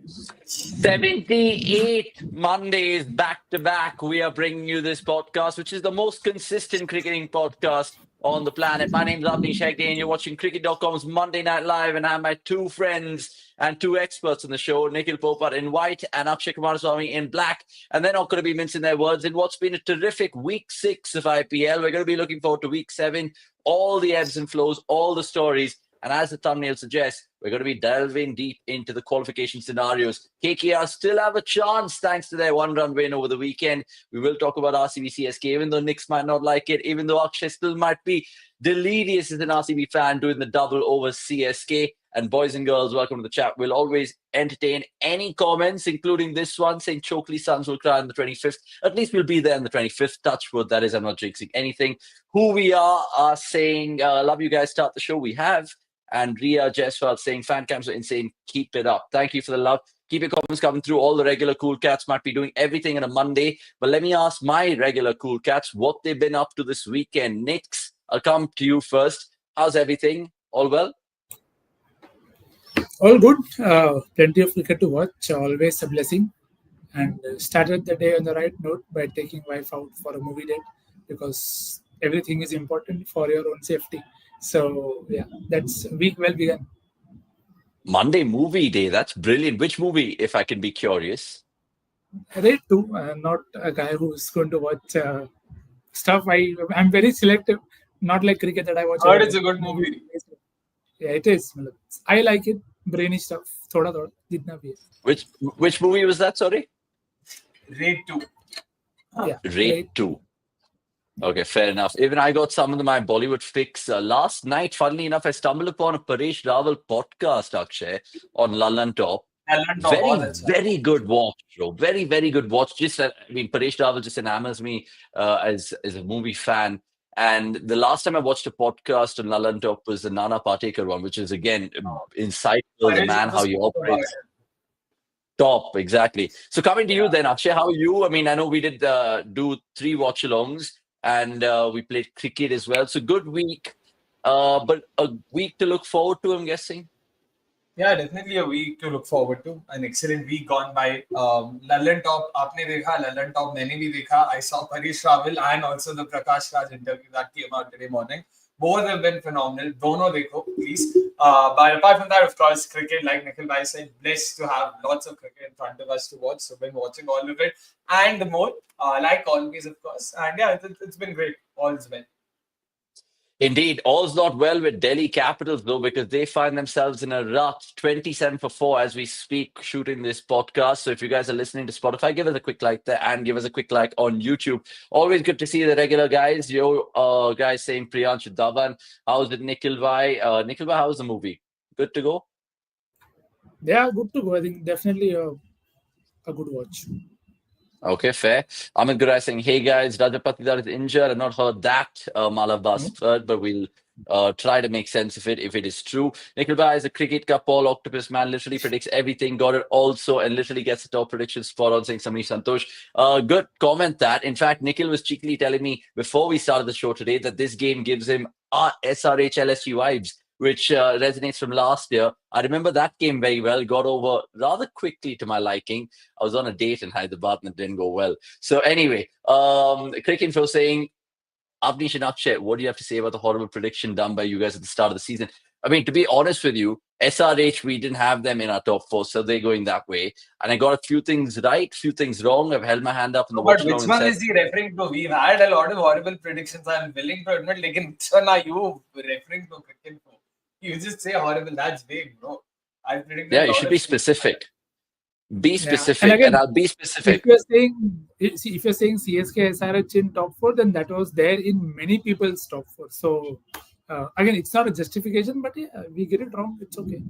78 Mondays back to back, we are bringing you this podcast, which is the most consistent cricketing podcast on the planet. My name is Avnish Hegde, and you're watching cricket.com's Monday Night Live. And I have my two friends and two experts on the show, Nikhil Popat in white and Akshay Kumaraswamy in black. And they're not going to be mincing their words in what's been a terrific week 6 of IPL. We're going to be looking forward to week 7, all the ebbs and flows, all the stories. And as the thumbnail suggests, we're going to be delving deep into the qualification scenarios. KKR still have a chance thanks to their one-run win over the weekend. We will talk about RCB CSK, even though Knicks might not like it, even though Akshay still might be delirious as an RCB fan doing the double over CSK. And boys and girls, welcome to the chat. We'll always entertain any comments, including this one, saying Chokley Suns will cry on the 25th. At least we'll be there on the 25th. Touch wood, that is, I'm not jinxing anything. Who we are saying, love you guys, start the show. We have. And Ria Jeswal saying, fan cams are insane. Keep it up. Thank you for the love. Keep your comments coming through. All the regular cool cats might be doing everything on a Monday. But let me ask my regular cool cats what they've been up to this weekend. Nix, I'll come to you first. How's everything? All well? All good. Plenty of cricket to watch. Always a blessing. And started the day on the right note by taking wife out for a movie date because everything is important for your own safety. So, yeah, that's week well begun. Monday movie day. That's brilliant. Which movie, if I can be curious? Raid 2. I'm not a guy who's going to watch stuff. I'm very selective. Not like cricket that I watch. Heard it's a good movie. Yeah, it is. I like it. Brainy stuff. Thoda. Jitna bhi hai. Which movie was that, sorry? Raid 2. Yeah, Raid 2. Okay, fair enough. Even I got some of my Bollywood fix. Last night, funnily enough, I stumbled upon a Paresh Rawal podcast, Akshay, on Lallan Top. Very good watch, bro. Very, very good watch. Paresh Rawal just enamors me as a movie fan. And the last time I watched a podcast on Lallan Top was the Nana Patekar one, which is, again, insightful, the man, how he operates. Top, exactly. So coming to you then, Akshay, how are you? I mean, I know we did do 3 watch-alongs. And we played cricket as well. So good week, but a week to look forward to, I'm guessing. Yeah, definitely a week to look forward to. An excellent week gone by. Lallan Top, aapne dekha, Lallan Top, maine bhi dekha. I saw Paresh Rawal and also the Prakash Raj interview that came out today morning. Both have been phenomenal. Dono dekho, please. But apart from that, of course, cricket, like Nikhil Bhai said, blessed to have lots of cricket in front of us to watch. So been watching all of it and more, like always, of course. And yeah, it's been great. All's well. Indeed. All's not well with Delhi Capitals, though, because they find themselves in a rut, 27 for 4 as we speak, shooting this podcast. So if you guys are listening to Spotify, give us a quick like there and give us a quick like on YouTube. Always good to see the regular guys. Guys saying Priyansh Dhawan. How's it, Nikhil Bhai? Nikhil Bhai, how's the movie? Good to go? Yeah, good to go. I think definitely a good watch. Okay, fair. Amit Gurai saying, hey guys, Rajapatidar is injured. I've not heard that. Malabar's third, but we'll try to make sense of it if it is true. Nikhil Bhai is a cricket ka Paul Octopus man, literally predicts everything, got it also, and literally gets the top prediction spot on, saying Samir Santosh. Good comment that. In fact, Nikhil was cheekily telling me before we started the show today that this game gives him SRH LSU vibes, which resonates from last year. I remember that game very well, got over rather quickly to my liking. I was on a date in Hyderabad and it didn't go well. So anyway, Cricket Info saying, Avnish and Akshay, what do you have to say about the horrible prediction done by you guys at the start of the season? I mean, to be honest with you, SRH, we didn't have them in our top 4, so they're going that way. And I got a few things right, few things wrong. I've held my hand up in the watch. But which one is he referring to? We've had a lot of horrible predictions. I'm willing to admit, like, which one are you referring to, Cricket Info? You just say horrible. That's vague, bro. I predicted. Yeah, you should be specific. Be specific, and I'll be specific. If you're saying CSK SRH in top 4, then that was there in many people's top 4. So again, it's not a justification, but yeah, we get it wrong. It's okay.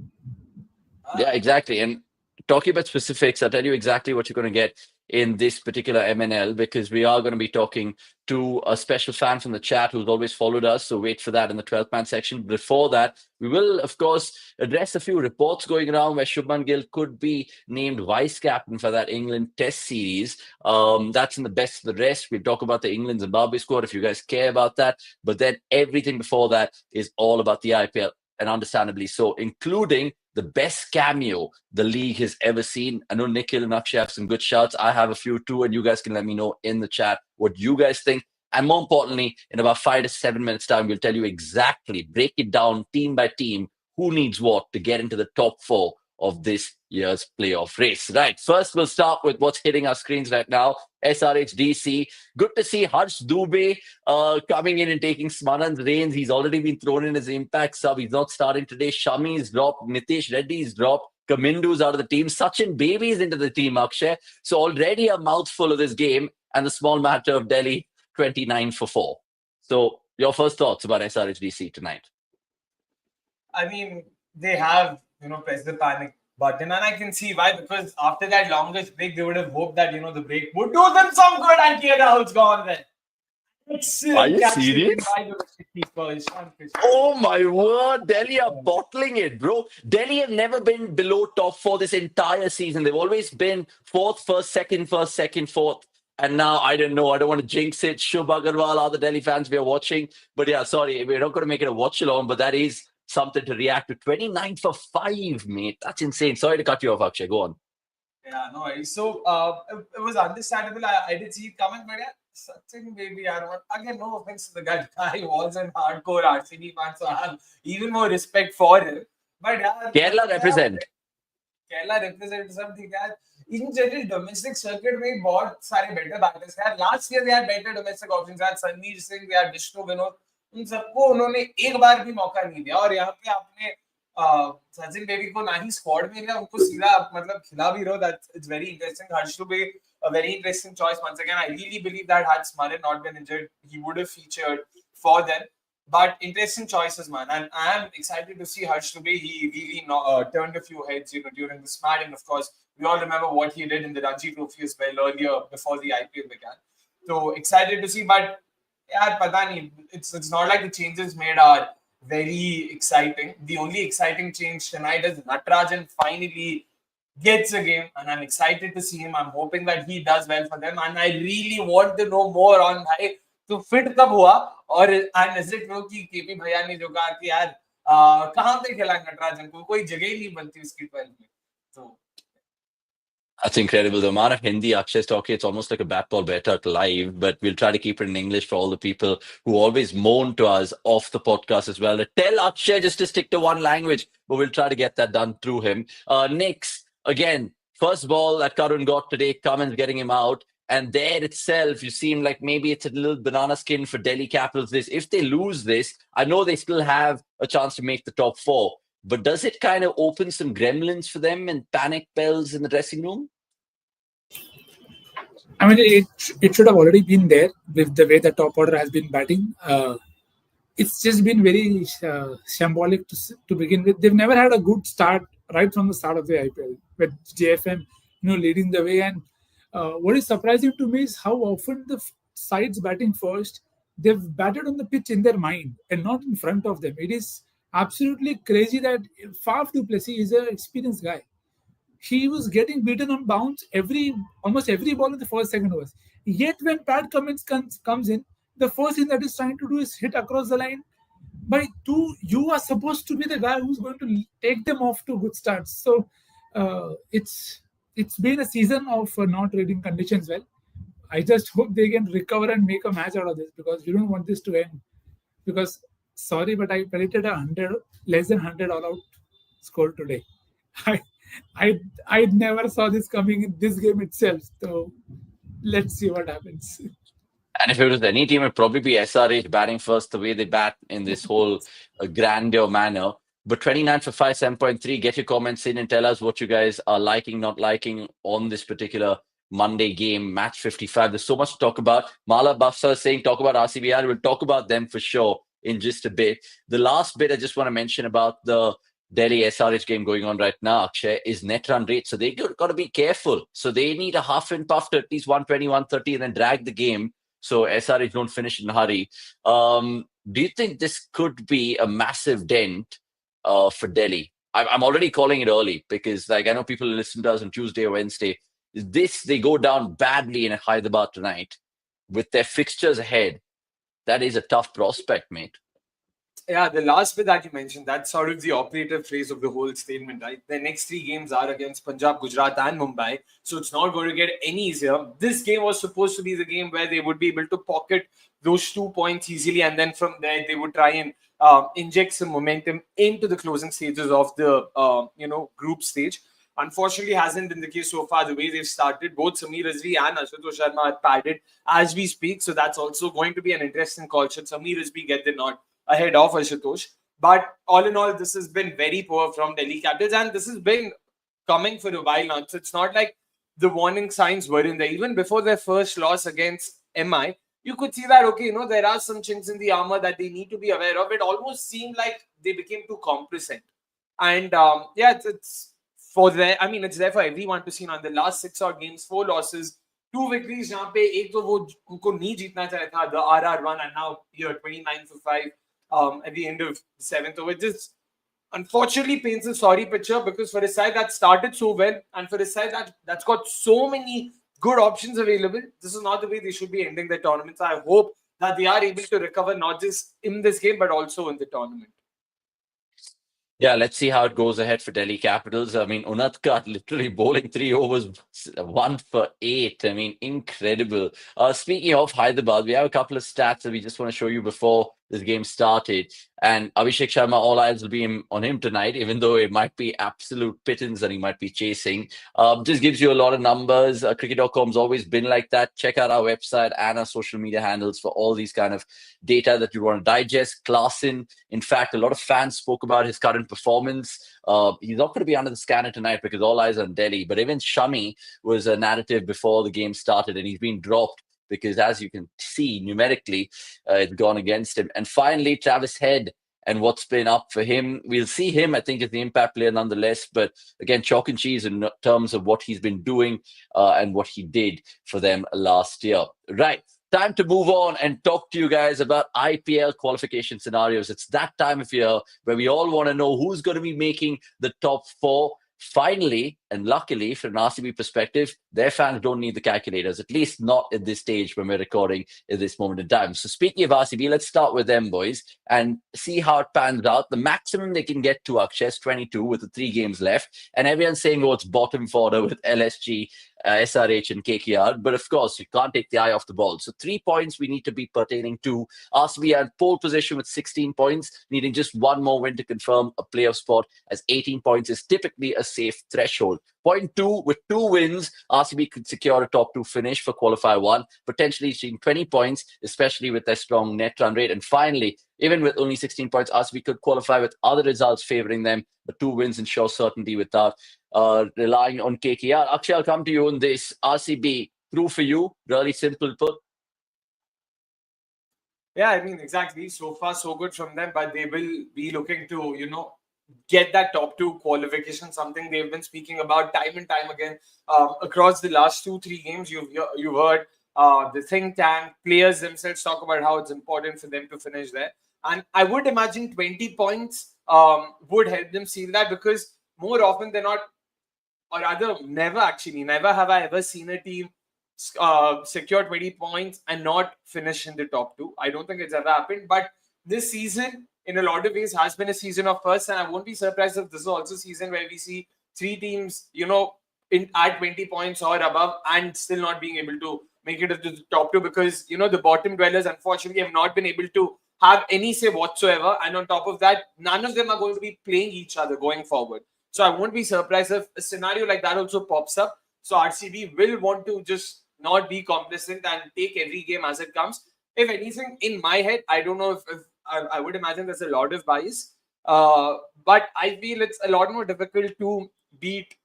Yeah, exactly. And talking about specifics, I'll tell you exactly what you're going to get in this particular MNL, because we are going to be talking to a special fan from the chat who's always followed us. So wait for that in the 12th man section. Before that, we will, of course, address a few reports going around where Shubman Gill could be named vice captain for that England Test series. That's in the best of the rest. We'll talk about the England Zimbabwe squad if you guys care about that. But then everything before that is all about the IPL, and understandably so, including the best cameo the league has ever seen. I know Nikhil and Akshay have some good shots. I have a few too, and you guys can let me know in the chat what you guys think. And more importantly, in about 5 to 7 minutes' time, we'll tell you exactly, break it down team by team, who needs what to get into the top 4 of this year's playoff race. Right, first we'll start with what's hitting our screens right now. SRHDC. Good to see Harsh Dubey coming in and taking Smanan's reins. He's already been thrown in as impact sub. He's not starting today. Shami's dropped. Nitish Reddy's dropped. Kamindu's out of the team. Sachin Baby's into the team, Akshay. So already a mouthful of this game and the small matter of Delhi 29 for 4. So your first thoughts about SRHDC tonight? I mean, they have, pressed the panic button, and I can see why, because after that longest break, they would have hoped that, the break would do them some good, and Kia Rahul's gone then. Are you serious? Oh my word, Delhi are bottling it, bro. Delhi have never been below top 4 this entire season. They've always been 4th, 1st, 2nd, 4th. And now, I don't know, I don't want to jinx it. Shubh Agarwal, all the Delhi fans we are watching. But yeah, sorry, we're not going to make it a watch along, but that is something to react to. 29 for 5, mate. That's insane. Sorry to cut you off, Akshay. Go on. Yeah, no worries. So, it was understandable. I did see it coming, but yeah, Sachin Baby, again, no offense to the guy. He was an hardcore RCB fan, so I have even more respect for him. But yeah, Kerala represent something that in general domestic circuit में बहुत सारे better batters हैं. Last year they had better domestic options. They had Sandeep Singh, they had Vishnu Vinod. उन सबको उन्होंने एक बार भी मौका नहीं दिया और यहाँ पे आपने सचिन बेबी को ना ही स्क्वाड में लिया, उनको सीधा मतलब खिला भी रहो. That's it's very interesting. Harsh Dubey, a very interesting choice once again. I really believe that had Smaran not been injured, he would have featured for them. But interesting choices, man. And I am excited to see Harsh Dubey. He really turned a few heads, during this match. And of course, we all remember what he did in the Ranji Trophy as well earlier before the IPL began. So excited to see. But yeah, pata nahi. It's not like the changes made are very exciting. The only exciting change tonight is Natarajan finally gets a game, and I'm excited to see him. I'm hoping that he does well for them. And I really want to know more on how. तो fit कब हुआ और is it true कि KP भैया ने जो कहा कि यार कहां पे खेला नटराजन को, कोई जगह ही नहीं बनती उसकी 12 में. तो that's incredible. The amount of Hindi Akshay's talking, it's almost like a bat ball better live, but we'll try to keep it in English for all the people who always moan to us off the podcast as well. Tell Akshay just to stick to one language, but we'll try to get that done through him. Nix, again, first ball that Karun got today, Cummins getting him out. And there itself, you seem like maybe it's a little banana skin for Delhi Capitals. If they lose this, I know they still have a chance to make the top 4. But does it kind of open some gremlins for them and panic bells in the dressing room? I mean, it should have already been there with the way the top order has been batting. It's just been very symbolic to begin with. They've never had a good start right from the start of the IPL with JFM, leading the way. And what is surprising to me is how often the sides batting first, they've batted on the pitch in their mind and not in front of them. It is absolutely crazy that Faf du Plessis is an experienced guy. He was getting beaten on bounce almost every ball in the first, second overs. Yet when Pat Cummins comes in, the first thing that he's trying to do is hit across the line. By 2, you are supposed to be the guy who's going to take them off to good starts. So it's been a season of not reading conditions well. I just hope they can recover and make a match out of this, because we don't want this to end. Because, sorry, but I predicted less than 100 all-out score today. I never saw this coming in this game itself. So let's see what happens. And if it was any team, it would probably be SRH batting first, the way they bat in this whole grandeur manner. But 29 for 5, 7.3. Get your comments in and tell us what you guys are liking, not liking on this particular Monday game, match 55. There's so much to talk about. Mala Bafsa is saying, talk about RCBR. We'll talk about them for sure in just a bit. The last bit I just want to mention about the Delhi SRH game going on right now, Akshay, is net run rate. So they got to be careful. So they need a half and puff to at least 120, 130 and then drag the game. So SRH don't finish in a hurry. Do you think this could be a massive dent for Delhi? I'm already calling it early because I know people listen to us on Tuesday or Wednesday. They go down badly in Hyderabad tonight with their fixtures ahead. That is a tough prospect, mate. Yeah, the last bit that you mentioned, that's sort of the operative phrase of the whole statement, right? The next three games are against Punjab, Gujarat, and Mumbai. So it's not going to get any easier. This game was supposed to be the game where they would be able to pocket those 2 points easily, and then from there they would try and inject some momentum into the closing stages of the group stage. Unfortunately, hasn't been the case so far. The way they've started, both Sameer Rizvi and Ashutosh Sharma are padded as we speak. So that's also going to be an interesting call. Should Sameer Rizvi get the nod ahead of Ashutosh? But all in all, this has been very poor from Delhi Capitals, and this has been coming for a while now. So it's not like the warning signs were in there. Even before their first loss against MI, you could see that, okay, there are some chinks in the armor that they need to be aware of. It almost seemed like they became too complacent. And it's for there. I mean, it's there for everyone to see. On the last 6 odd games, 4 losses, 2 victories. जहाँ पे एक तो वो उनको नहीं जीतना चाहे था, the RR1, and now here 29 for 5 at the end of the 7th over. Just unfortunately paints a sorry picture, because for a side that started so well and for a side that's got so many good options available, this is not the way they should be ending the tournament. So I hope that they are able to recover not just in this game but also in the tournament. Yeah, let's see how it goes ahead for Delhi Capitals. I mean, Unadkat literally bowling 3 overs, 1 for 8. I mean, incredible. Speaking of Hyderabad, we have a couple of stats that we just want to show you before this game started. And Abhishek Sharma, all eyes will be on him tonight, even though it might be absolute pittance that he might be chasing. Just gives you a lot of numbers. Cricket.com's always been like that. Check out our website and our social media handles for all these kind of data that you want to digest. Klaassen, in fact, a lot of fans spoke about his current performance. He's not going to be under the scanner tonight because all eyes are on Delhi. But even Shami was a narrative before the game started, and he's been dropped because, as you can see numerically, it's gone against him. And finally, Travis Head and what's been up for him. We'll see him, I think, as the impact player nonetheless. But again, chalk and cheese in terms of what he's been doing and what he did for them last year. Right. Time to move on and talk to you guys about IPL qualification scenarios. It's that time of year where we all want to know who's going to be making the top 4. Finally, and luckily, from an RCB perspective, their fans don't need the calculators, at least not at this stage when we're recording at this moment in time. So speaking of RCB, let's start with them, boys, and see how it pans out. The maximum they can get to Akshay is 22 with the 3 games left. And everyone's saying, oh, it's bottom fodder with LSG, SRH and KKR. But of course, you can't take the eye off the ball. So 3 points we need to be pertaining to. RCB are in pole position with 16 points, needing just 1 more win to confirm a playoff spot, as 18 points is typically a safe threshold. Point 2, with 2 wins, RCB could secure a top 2 finish for qualifier 1, potentially reaching 20 points, especially with their strong net run rate. And finally, even with only 16 points, RCB could qualify with other results favoring them, but 2 wins ensure certainty without relying on KKR. Akshay, I'll come to you on this. RCB, through for you, really simple put. Yeah, I mean, exactly. So far, so good from them, but they will be looking to, get that top 2 qualification, something they've been speaking about time and time again across the last 2-3 games. You've heard the think tank, players themselves talk about how it's important for them to finish there. And I would imagine 20 points would help them seal that, because more often than not, or rather never have I ever seen a team secure 20 points and not finish in the top 2. I don't think it's ever happened. But this season, in a lot of ways, has been a season of firsts, and I won't be surprised if this is also a season where we see 3 teams, at 20 points or above and still not being able to make it to the top 2, because, the bottom dwellers, unfortunately, have not been able to have any say whatsoever. And on top of that, none of them are going to be playing each other going forward. So I won't be surprised if a scenario like that also pops up. So RCB will want to just not be complacent and take every game as it comes. If anything, in my head, I don't know if I would imagine there's a lot of bias, but I feel it's a lot more difficult to beat,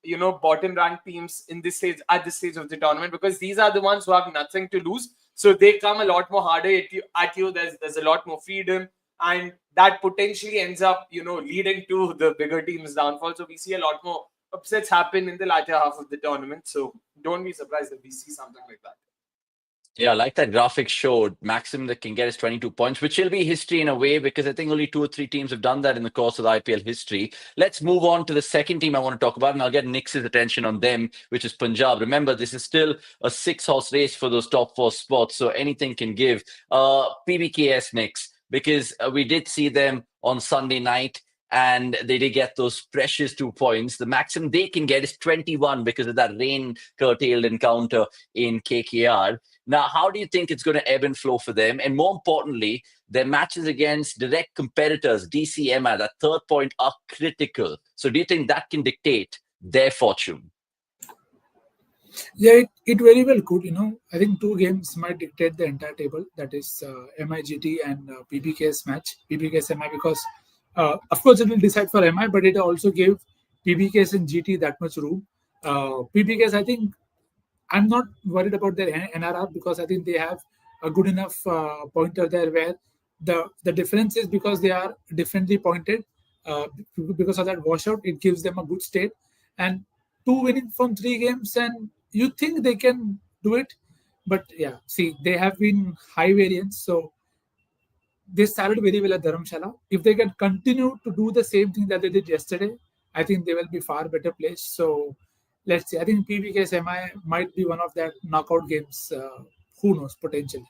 bottom ranked teams in this stage, at this stage of the tournament, because these are the ones who have nothing to lose. So they come a lot more harder at you. There's a lot more freedom, and that potentially ends up, leading to the bigger teams' downfall. So we see a lot more upsets happen in the latter half of the tournament. So don't be surprised if we see something like that. Yeah, like that graphic showed, maximum that can get is 22 points, which will be history in a way, because I think only 2 or 3 teams have done that in the course of the IPL history. Let's move on to the second team I want to talk about, and I'll get Nick's attention on them, which is Punjab. Remember, this is still a 6-horse race for those top 4 spots, so anything can give. PBKS, Nick's, because we did see them on Sunday night, and they did get those precious 2 points. The maximum they can get is 21 because of that rain curtailed encounter in KKR. Now, how do you think it's going to ebb and flow for them? And more importantly, their matches against direct competitors, DCMI, that third point, are critical. So do you think that can dictate their fortune? Yeah, it very well could. I think two games might dictate the entire table. That is MIGT and PBKS match, PBKS MI, because of course it will decide for MI, but it also gave PBKS and GT that much room. PBKS, I think I'm not worried about their NRR because I think they have a good enough pointer there where the difference is because they are differently pointed. Because of that washout, it gives them a good state. And two winning from three games, and you think they can do it. But yeah, see, they have been high variance. So they started very well at Dharamshala. If they can continue to do the same thing that they did yesterday, I think they will be far better placed. So let's see. I think PBK semi might be one of that knockout games. Who knows, potentially.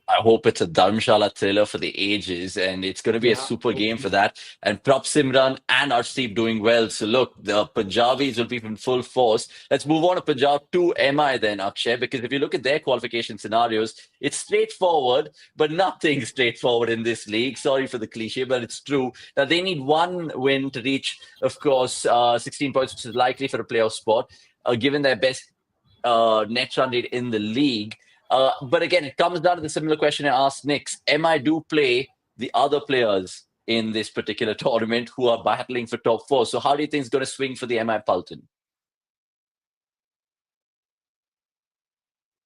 I hope it's a Dharamshala thriller for the ages, and it's going to be a super game for that. And Prab Simran and Arshdeep doing well. So look, the Punjabis will be in full force. Let's move on to Punjab to MI then, Akshay, because if you look at their qualification scenarios, it's straightforward, but nothing straightforward in this league. Sorry for the cliche, but it's true that they need one win to reach, of course, 16 points, which is likely for a playoff spot, given their best net run rate in the league. But again, it comes down to the similar question I asked Nix. MI do play the other players in this particular tournament who are battling for top four. So how do you think it's going to swing for the MI Pulton?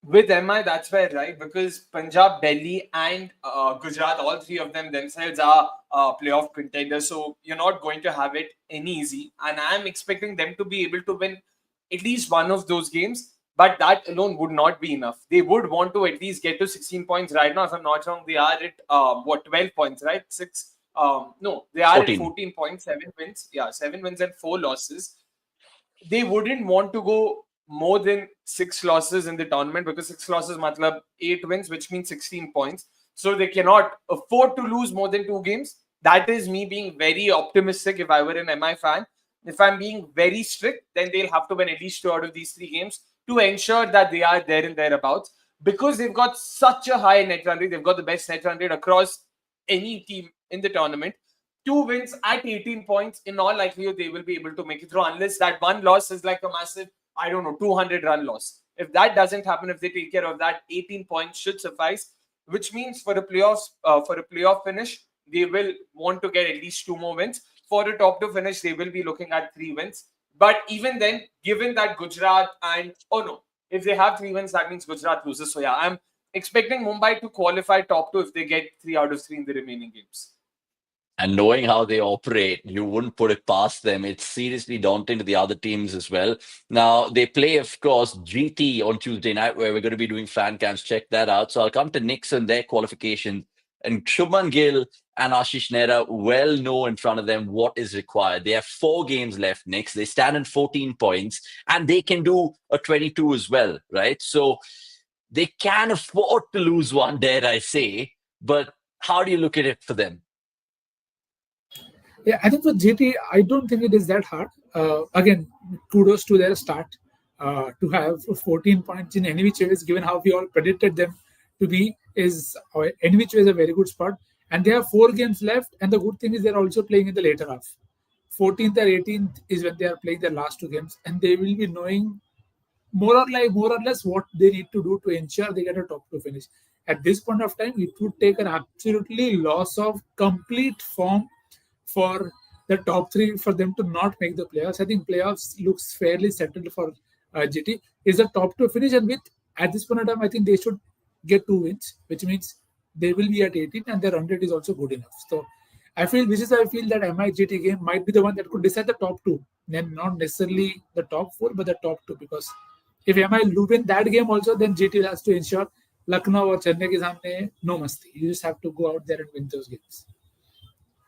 With MI, that's where, right? Because Punjab, Delhi, and Gujarat, all three of them themselves are playoff contenders. So you're not going to have it any easy. And I'm expecting them to be able to win at least one of those games. But that alone would not be enough. They would want to at least get to 16 points right now. If I'm not wrong, they are at 12 points, right? No, they are 14. At 14 points, 7 wins. Yeah, 7 wins and 4 losses. They wouldn't want to go more than 6 losses in the tournament because 6 losses matlab 8 wins, which means 16 points. So they cannot afford to lose more than 2 games. That is me being very optimistic if I were an MI fan. If I'm being very strict, then they'll have to win at least 2 out of these 3 games to ensure that they are there and thereabouts, because they've got such a high net run rate. They've got the best net run rate across any team in the tournament. 2 wins at 18 points, in all likelihood, they will be able to make it through unless that one loss is like a massive, 200 run loss. If that doesn't happen, if they take care of that, 18 points should suffice, which means for a playoff finish, they will want to get at least 2 more wins. For a top 2 finish, they will be looking at 3 wins. But even then, given that Gujarat if they have 3 wins, that means Gujarat loses. So yeah, I'm expecting Mumbai to qualify top 2 if they get 3 out of 3 in the remaining games. And knowing how they operate, you wouldn't put it past them. It's seriously daunting to the other teams as well. Now, they play, of course, GT on Tuesday night, where we're going to be doing fan cams. Check that out. So I'll come to Nixon, their qualification. And Shubman Gill and Ashish Nehra well know in front of them what is required. They have 4 games left, Nix. They stand in 14 points, and they can do a 22 as well, right? So they can afford to lose one, dare I say. But how do you look at it for them? Yeah, I think for GT, I don't think it is that hard. Again, kudos to their start. To have 14 points in any which ways, given how we all predicted them to be, is any which way is a very good spot. And they have 4 games left. And the good thing is they're also playing in the later half. 14th or 18th is when they are playing their last 2 games. And they will be knowing more or less what they need to do to ensure they get a top 2 finish. At this point of time, it would take an absolutely loss of complete form for the top 3 for them to not make the playoffs. I think playoffs looks fairly settled for GT. Is the top 2 finish, and with at this point of time, I think they should get 2 wins, which means they will be at 18 and their run rate is also good enough. So I feel that MI GT game might be the one that could decide the top 2, then not necessarily the top 4, but the top 2, because if MI win that game also, then GT has to ensure Lucknow or Chennai ke samne no masti. You just have to go out there and win those games.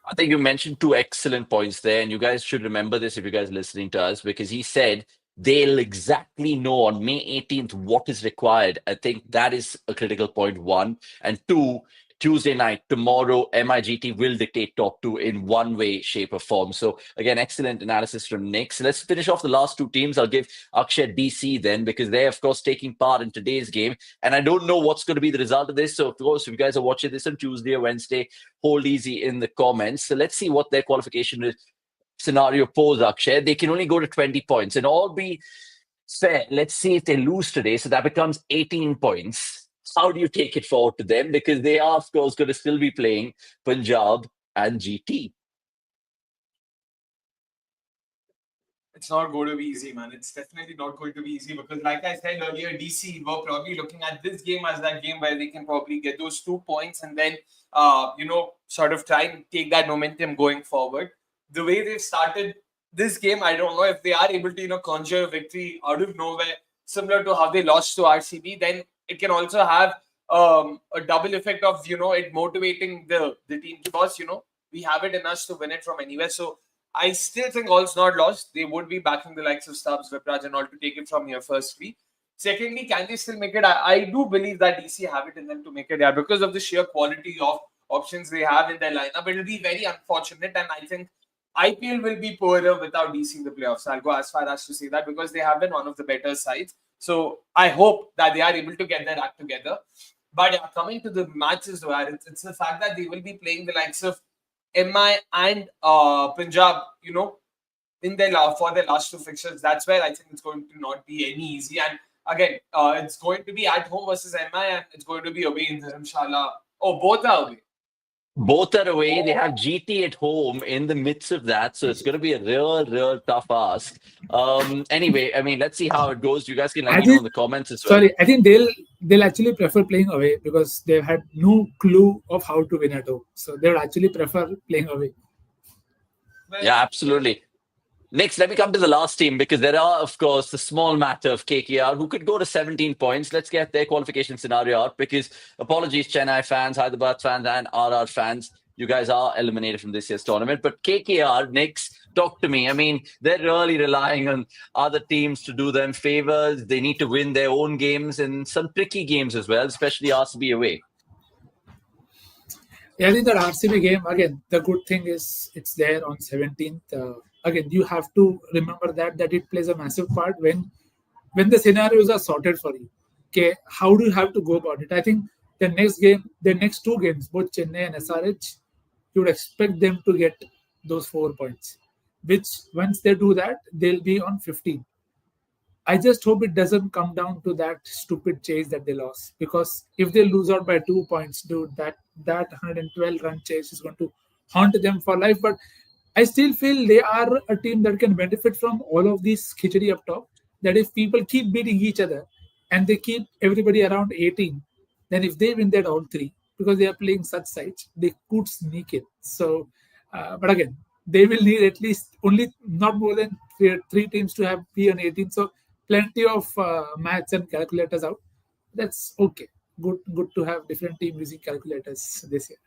I think you mentioned 2 excellent points there, and you guys should remember this if you guys are listening to us, because he said they'll exactly know on May 18th what is required. I think that is a critical point, 1. And 2, Tuesday night, tomorrow, MIGT will dictate top two in one way, shape, or form. So, again, excellent analysis from Nick. So let's finish off the last two teams. I'll give Akshay DC then, because they're, of course, taking part in today's game. And I don't know what's going to be the result of this. So, of course, if you guys are watching this on Tuesday or Wednesday, hold easy in the comments. So let's see what their qualification scenario pose, Akshay. They can only go to 20 points. And all be fair, let's see if they lose today. So that becomes 18 points. How do you take it forward to them? Because they are, of course, going to still be playing Punjab and GT. It's not going to be easy, man. It's definitely not going to be easy because, like I said earlier, DC were probably looking at this game as that game where they can probably get those 2 points and then, sort of try and take that momentum going forward. The way they've started this game, I don't know if they are able to, conjure a victory out of nowhere, similar to how they lost to RCB. Then it can also have a double effect of, it motivating the team because, we have it in us to win it from anywhere. So I still think all's not lost. They would be backing the likes of Stubbs, Vipraj and all to take it from here firstly. Secondly, can they still make it? I do believe that DC have it in them to make it because of the sheer quality of options they have in their lineup. It will be very unfortunate, and I think IPL will be poorer without DC in the playoffs. I'll go as far as to say that because they have been one of the better sides. So I hope that they are able to get their act together. But yeah, coming to the matches, it's the fact that they will be playing the likes of MI and Punjab, in their for their last two fixtures. That's where I think it's going to not be any easy. And again, it's going to be at home versus MI, and it's going to be away in Dharamshala. Oh, both are away. Both are away. They have GT at home in the midst of that. So it's going to be a real tough ask. Anyway, I mean, let's see how it goes. You guys can let me know in the comments as well. Sorry, I think they'll actually prefer playing away because they've had no clue of how to win at home. So they'll actually prefer playing away. Yeah, absolutely. Next, let me come to the last team because there are, of course, the small matter of KKR who could go to 17 points. Let's get their qualification scenario out because apologies, Chennai fans, Hyderabad fans, and RR fans. You guys are eliminated from this year's tournament. But KKR, Knicks, talk to me. I mean, they're really relying on other teams to do them favors. They need to win their own games and some tricky games as well, especially RCB away. Yeah, I think that RCB game, again, the good thing is it's there on 17th. Again, you have to remember that it plays a massive part when the scenarios are sorted for you. Okay, how do you have to go about it? I think the next two games, both Chennai and SRH, you would expect them to get those 4 points, which once they do that, they'll be on 15. I just hope it doesn't come down to that stupid chase that they lost. Because if they lose out by 2 points, dude, that 112 run chase is going to haunt them for life. But I still feel they are a team that can benefit from all of these khichdi up top. That if people keep beating each other and they keep everybody around 18, then if they win that all three, because they are playing such sides, they could sneak in. So, but again, they will need at least only not more than three teams to be on 18. So plenty of maths and calculators out. That's okay. Good to have different teams using calculators this year.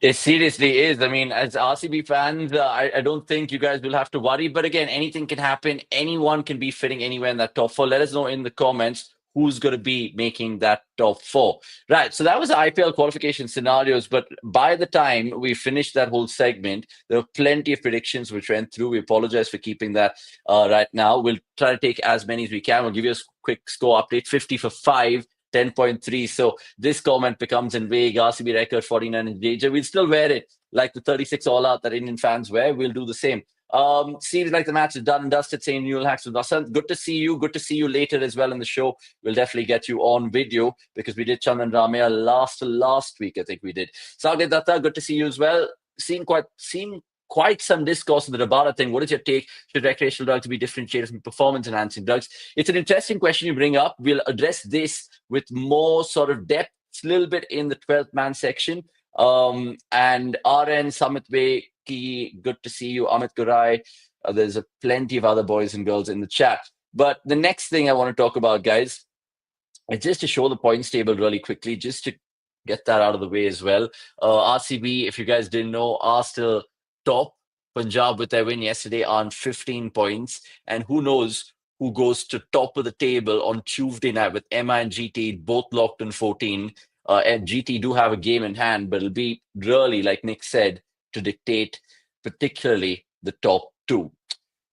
It seriously is. I mean, as RCB fans, I don't think you guys will have to worry. But again, anything can happen. Anyone can be fitting anywhere in that top four. Let us know in the comments who's going to be making that top four. Right. So that was the IPL qualification scenarios. But by the time we finished that whole segment, there were plenty of predictions which went through. We apologize for keeping that right now. We'll try to take as many as we can. We'll give you a quick score update. 50 for 5. 10.3. So this comment becomes in vague. RCB record 49 in danger. We'll still wear it like the 36 all out that Indian fans wear. We'll do the same. Seems like the match is done and dusted. Saying Newell Hacks with Vasant. Good to see you. Good to see you later as well in the show. We'll definitely get you on video because we did Chandan Ramya last week. I think we did. Sagar Datta. Good to see you as well. Seen quite some discourse on the Rabada thing. What is your take? Should recreational drugs be differentiated from performance-enhancing drugs? It's an interesting question you bring up. We'll address this with more sort of depth, a little bit in the 12th man section. And RN, Samit Ki, good to see you. Amit Gurai. There's plenty of other boys and girls in the chat. But the next thing I want to talk about, guys, is just to show the points table really quickly, just to get that out of the way as well. RCB, if you guys didn't know, are still top. Punjab with their win yesterday on 15 points. And who knows who goes to top of the table on Tuesday night with MI and GT both locked on 14. and GT do have a game in hand, but it'll be really, like Nick said, to dictate particularly the top two.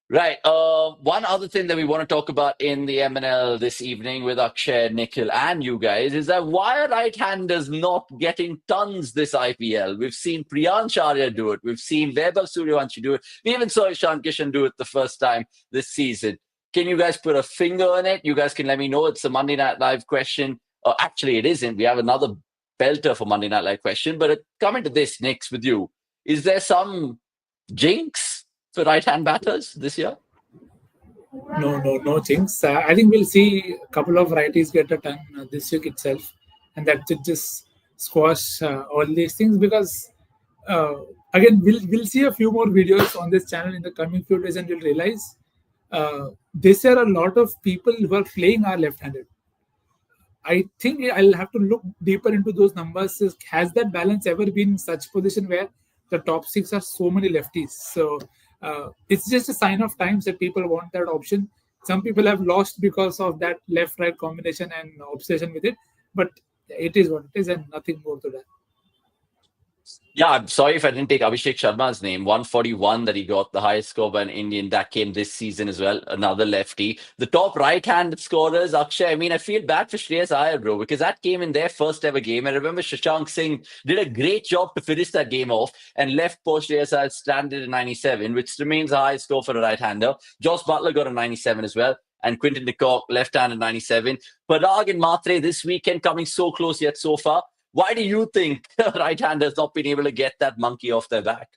Right. One other thing that we want to talk about in the MNL this evening with Akshay, Nikhil, and you guys is that why are right-handers not getting tons this IPL? We've seen Priyansh Arya do it. We've seen Vaibhav Suryavanshi do it. We even saw Ishan Kishan do it the first time this season. Can you guys put a finger on it? You guys can let me know. It's a Monday Night Live question. Actually, it isn't. We have another belter for Monday Night Live question. But coming to this, Nix, with you, is there some jinx for right-hand batters this year? No jinx. I think we'll see a couple of righties get a ton this week itself, and that should just squash all these things because again we'll see a few more videos on this channel in the coming few days, and you'll realize this year a lot of people who are playing are left-handed. I think I'll have to look deeper into those numbers. Has that balance ever been in such position where the top six are so many lefties? So it's just a sign of times that people want that option. Some people have lost because of that left-right combination and obsession with it, but it is what it is, and nothing more to that. Yeah, I'm sorry if I didn't take Abhishek Sharma's name. 141 that he got, the highest score by an Indian. That came this season as well. Another lefty. The top right-handed scorers, Akshay. I mean, I feel bad for Shreyas Iyer, bro, because that came in their first ever game. I remember Shashank Singh did a great job to finish that game off and left poor Shreyas Iyer stranded at 97, which remains a high score for a right-hander. Josh Butler got a 97 as well. And Quinton de Kock, left-handed 97. Parag and Matre this weekend coming so close yet so far. Why do you think right-handers not been able to get that monkey off their back?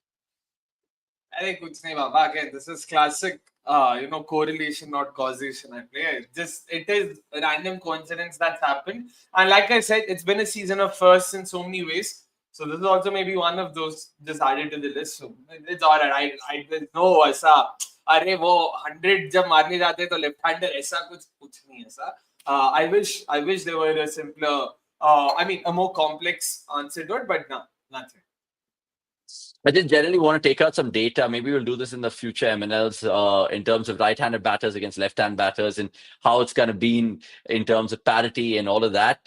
I think kuch nahi baba. Again, this is classic, correlation, not causation. It is a random coincidence that's happened. And like I said, it's been a season of firsts in so many ways. So this is also maybe one of those just added to the list. So it's all right. There's no ऐसा. अरे वो 100 जब मारने जाते हैं तो left-hander ऐसा कुछ नहीं ऐसा. I wish there were a simpler. A more complex answer to it, but no, nothing. I just generally want to take out some data. Maybe we'll do this in the future MNLs in terms of right-handed batters against left-hand batters and how it's kind of been in terms of parity and all of that.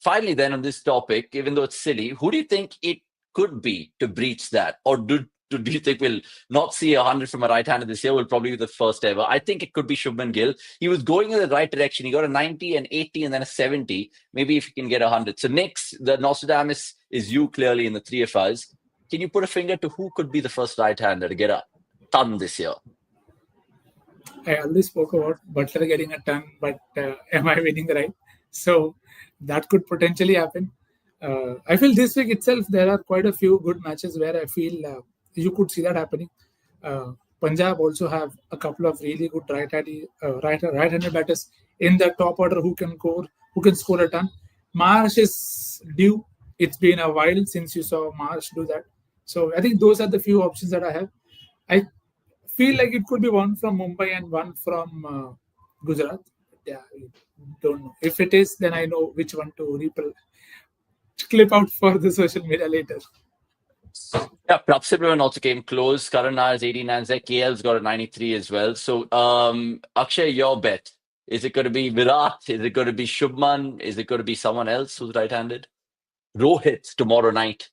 Finally, then on this topic, even though it's silly, who do you think it could be to breach that? Or do you think we'll not see 100 from a right-hander this year? Will probably be the first ever. I think it could be Shubman Gill. He was going in the right direction. He got a 90, an 80, and then a 70. Maybe if he can get 100. So Nix, the Nostradamus is you clearly in the three of us. Can you put a finger to who could be the first right-hander to get a ton this year? I already spoke about Butler getting a ton, but am I winning the right? So that could potentially happen. I feel this week itself, there are quite a few good matches where I feel you could see that happening. Punjab also have a couple of really good right-handed batters in the top order who can score a ton. Marsh is due. It's been a while since you saw Marsh do that. So I think those are the few options that I have. I feel like it could be one from Mumbai and one from Gujarat. Yeah, I don't know. If it is, then I know which one to clip out for the social media later. Yeah, Prabhsipran also came close. Karan Nayar's 89, KL's got a 93 as well. So, Akshay, your bet. Is it going to be Virat? Is it going to be Shubman? Is it going to be someone else who's right-handed? Rohit tomorrow night.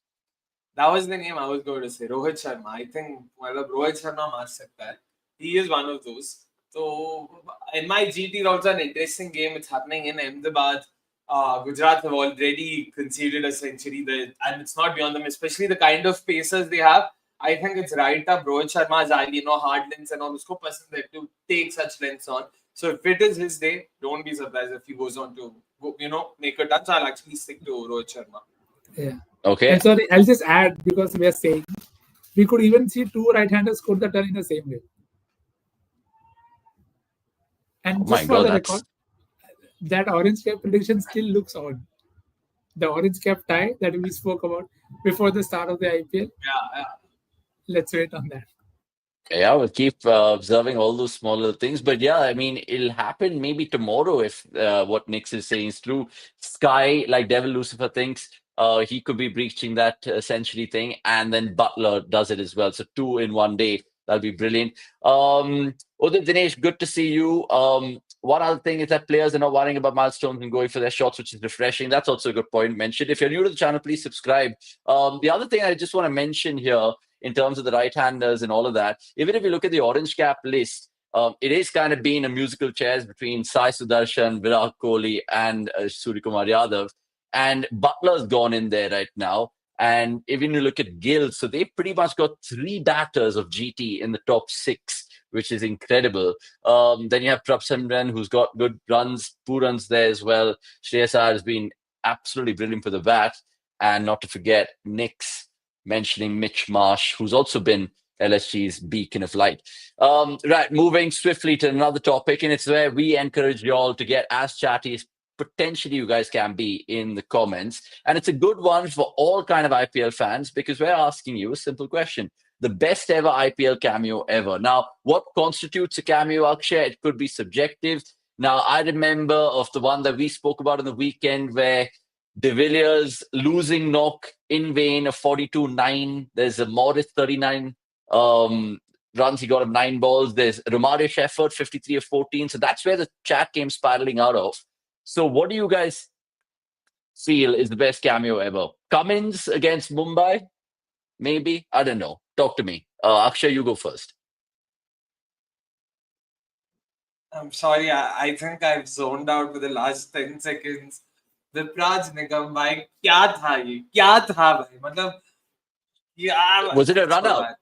That was the name I was going to say. Rohit Sharma. I think Rohit Sharma maar sakta hai. He is one of those. So, in my GT, also an interesting game. It's happening in Ahmedabad. Gujarat have already conceded a century there, and it's not beyond them, especially the kind of pacers they have. I think it's right up Rohit Sharma's alley, hard lengths and all. Usko pasand hai to take such lengths on. So if it is his day, don't be surprised if he goes on to, make a touch. I'll actually stick to Rohit Sharma. Yeah. Okay. And sorry, I'll just add because we are saying we could even see two right-handers score the turn in the same way. And just for the record, that orange cap prediction still looks odd. The orange cap tie that we spoke about before the start of the IPL. Yeah. Let's wait on that. Yeah, we'll keep observing all those small little things. But yeah, I mean, it'll happen maybe tomorrow if what Nix is saying is true. Sky, like Devil Lucifer thinks, he could be breaching that century thing. And then Butler does it as well. So 2 in one day. That'll be brilliant. Udit Dinesh, good to see you. one other thing is that players are not worrying about milestones and going for their shots, which is refreshing. That's also a good point mentioned. If you're new to the channel, please subscribe. The other thing I just want to mention here in terms of the right-handers and all of that, even if you look at the orange cap list, it is kind of been a musical chairs between Sai Sudarshan, Virat Kohli, and Suryakumar Yadav. And Butler's gone in there right now. And even you look at Gill, so they pretty much got 3 batters of GT in the top 6, which is incredible. Then you have Prabhsimran, who's got good runs, 2 runs there as well. Shreyas Iyer has been absolutely brilliant for the bat. And not to forget, Nick's mentioning Mitch Marsh, who's also been LSG's beacon of light. Right, moving swiftly to another topic, and it's where we encourage you all to get as chatty as potentially you guys can be in the comments. And it's a good one for all kind of IPL fans, because we're asking you a simple question. The best ever IPL cameo ever. Now, what constitutes a cameo, Akshay? It could be subjective. Now, I remember of the one that we spoke about on the weekend where De Villiers losing knock in vain of 42-9. There's a modest 39 runs. He got of 9 balls. There's Romario effort, 53 of 14. So that's where the chat came spiraling out of. So what do you guys feel is the best cameo ever? Cummins against Mumbai? Maybe? I don't know. Talk to me. Akshay, you go first. I'm sorry, I think I've zoned out for the last 10 seconds. Vipraj Nigam, bhai, kya tha ye? Kya tha, bhai? Matlab, yeah, was it a run-out?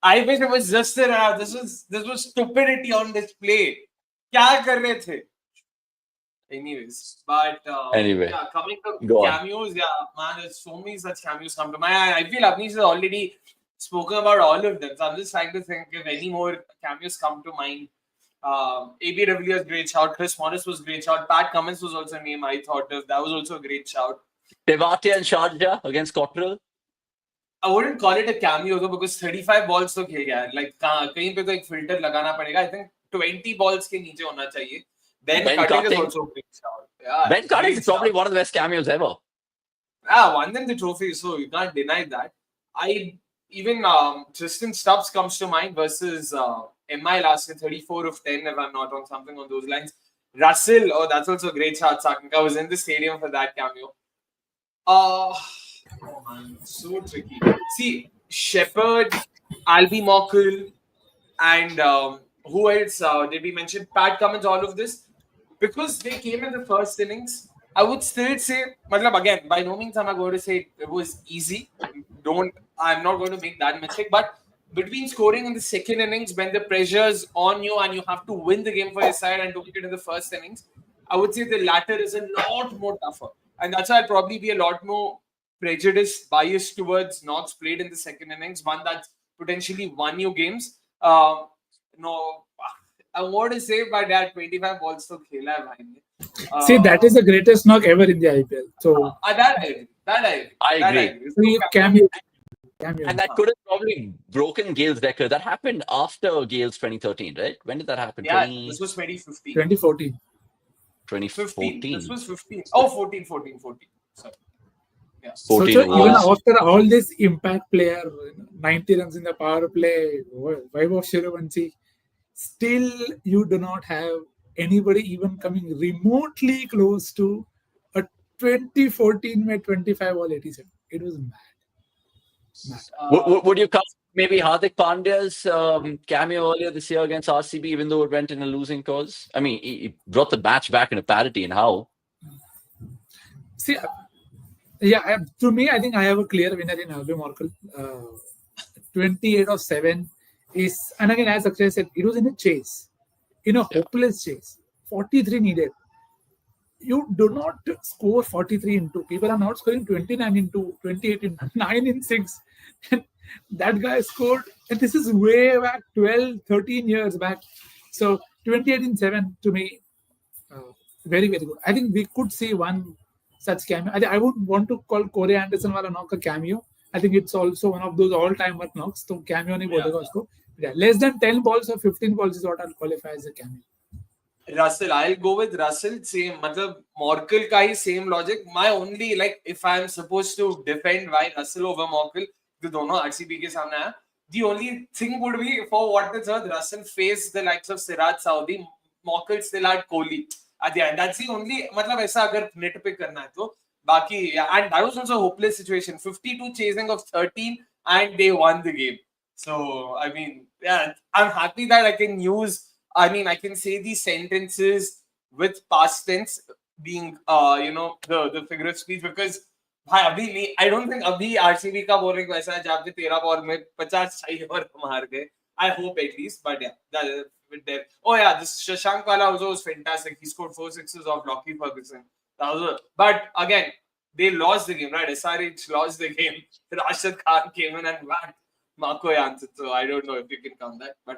I wish it was just a run-out. This was stupidity on display. Kya kar rahe the? Anyways, but yeah, coming to cameos, yeah, man, there's so many such cameos come to mind. I feel Avnish has already spoken about all of them, so I'm just trying to think if any more cameos come to mind. AB de Villiers, great shout. Chris Morris was great shout. Pat Cummins was also a name I thought of. That was also a great shout. Tewati and Sharjah against Cottrell? I wouldn't call it a cameo though, because 35 balls to खेल गया. Like कहीं पे तो एक filter लगाना पड़ेगा. I think 20 balls के नीचे होना चाहिए. Ben Cutting is also a great shout. Yeah, Ben Cutting is probably one of the best cameos ever. Won them the trophy, so you can't deny that. Even Tristan Stubbs comes to mind versus MI last year, 34 of 10, if I'm not wrong, something on those lines. Russell, oh, that's also a great shout. Sakanka was in the stadium for that cameo. Oh man, so tricky. See, Shepherd, Albie Mockle, and who else did we mention? Pat Cummins, all of this. Because they came in the first innings, I would still say, again, by no means am I going to say it was easy. I'm not going to make that mistake. But between scoring in the second innings, when the pressure's on you and you have to win the game for your side and to it in the first innings, I would say the latter is a lot more tougher. And that's why I'll probably be a lot more prejudiced, biased towards knocks played in the second innings, one that's potentially won you games. I want to say by that 25 balls to khela hai. See, that is the greatest knock ever in the IPL. So I agree. So cameo. And that could have probably broken Gale's record. That happened after Gale's 2013, right? When did that happen? Yeah, this was 2015. 2014. 2014. This was 15. Oh, 14. Sorry. Yeah. 14 so even was. after all this impact player, 90 runs in the power play, Vaibhav Shiravanshi, still you do not have anybody even coming remotely close to a 2014 with 25 all 87. It was mad. Would you count maybe Hardik Pandya's cameo earlier this year against RCB, even though it went in a losing cause? I mean, he brought the match back in a parity, and how? See, yeah, to me, I think I have a clear winner in Albie Mockle. 28 of 7 is, and again, as Akshay said, it was in a chase, in a hopeless chase. 43 needed. You do not score 43 in 2. People are not scoring 29 in 2, 28 in 9 in 6. And that guy scored, and this is way back 12, 13 years back. So 28 in 7 to me, very, very good. I think we could see one such cameo. I wouldn't want to call Corey Anderson wala knock a cameo. I think it's also one of those all-time knocks. So cameo nahi bolega usko. Yeah, less than 10 balls or 15 balls is what I'll qualify as a cameo. Russell, I'll go with Russell. Same, Morkel ka hi same logic. My only, if I'm supposed to defend why Russell over Morkel, the dono RCB ke samne hai. The only thing would be, for what it's worth, Russell faced the likes of Siraj Saudi, Mockle still had Kohli at the end. That's the only, मतलब ऐसा अगर nitpick करना है तो बाकी, yeah, and that was also a hopeless situation. 52 chasing of 13 and they won the game. So, I mean, yeah, I'm happy that I can I can say these sentences with past tense being, the figure of speech, because भाई अभी नहीं, I don't think अभी RCB का bowling वैसा है जहाँ पे 13 ball में 50 चाहिए और हम हार गए. I hope at least, but yeah, with them. Oh yeah, this Shashank Wala also was fantastic. He scored 4 sixes off Lockie Ferguson. But again, they lost the game, right? SRH lost the game. Rashid Khan came in and whacked Marco Jansen. So I don't know if you can count that, but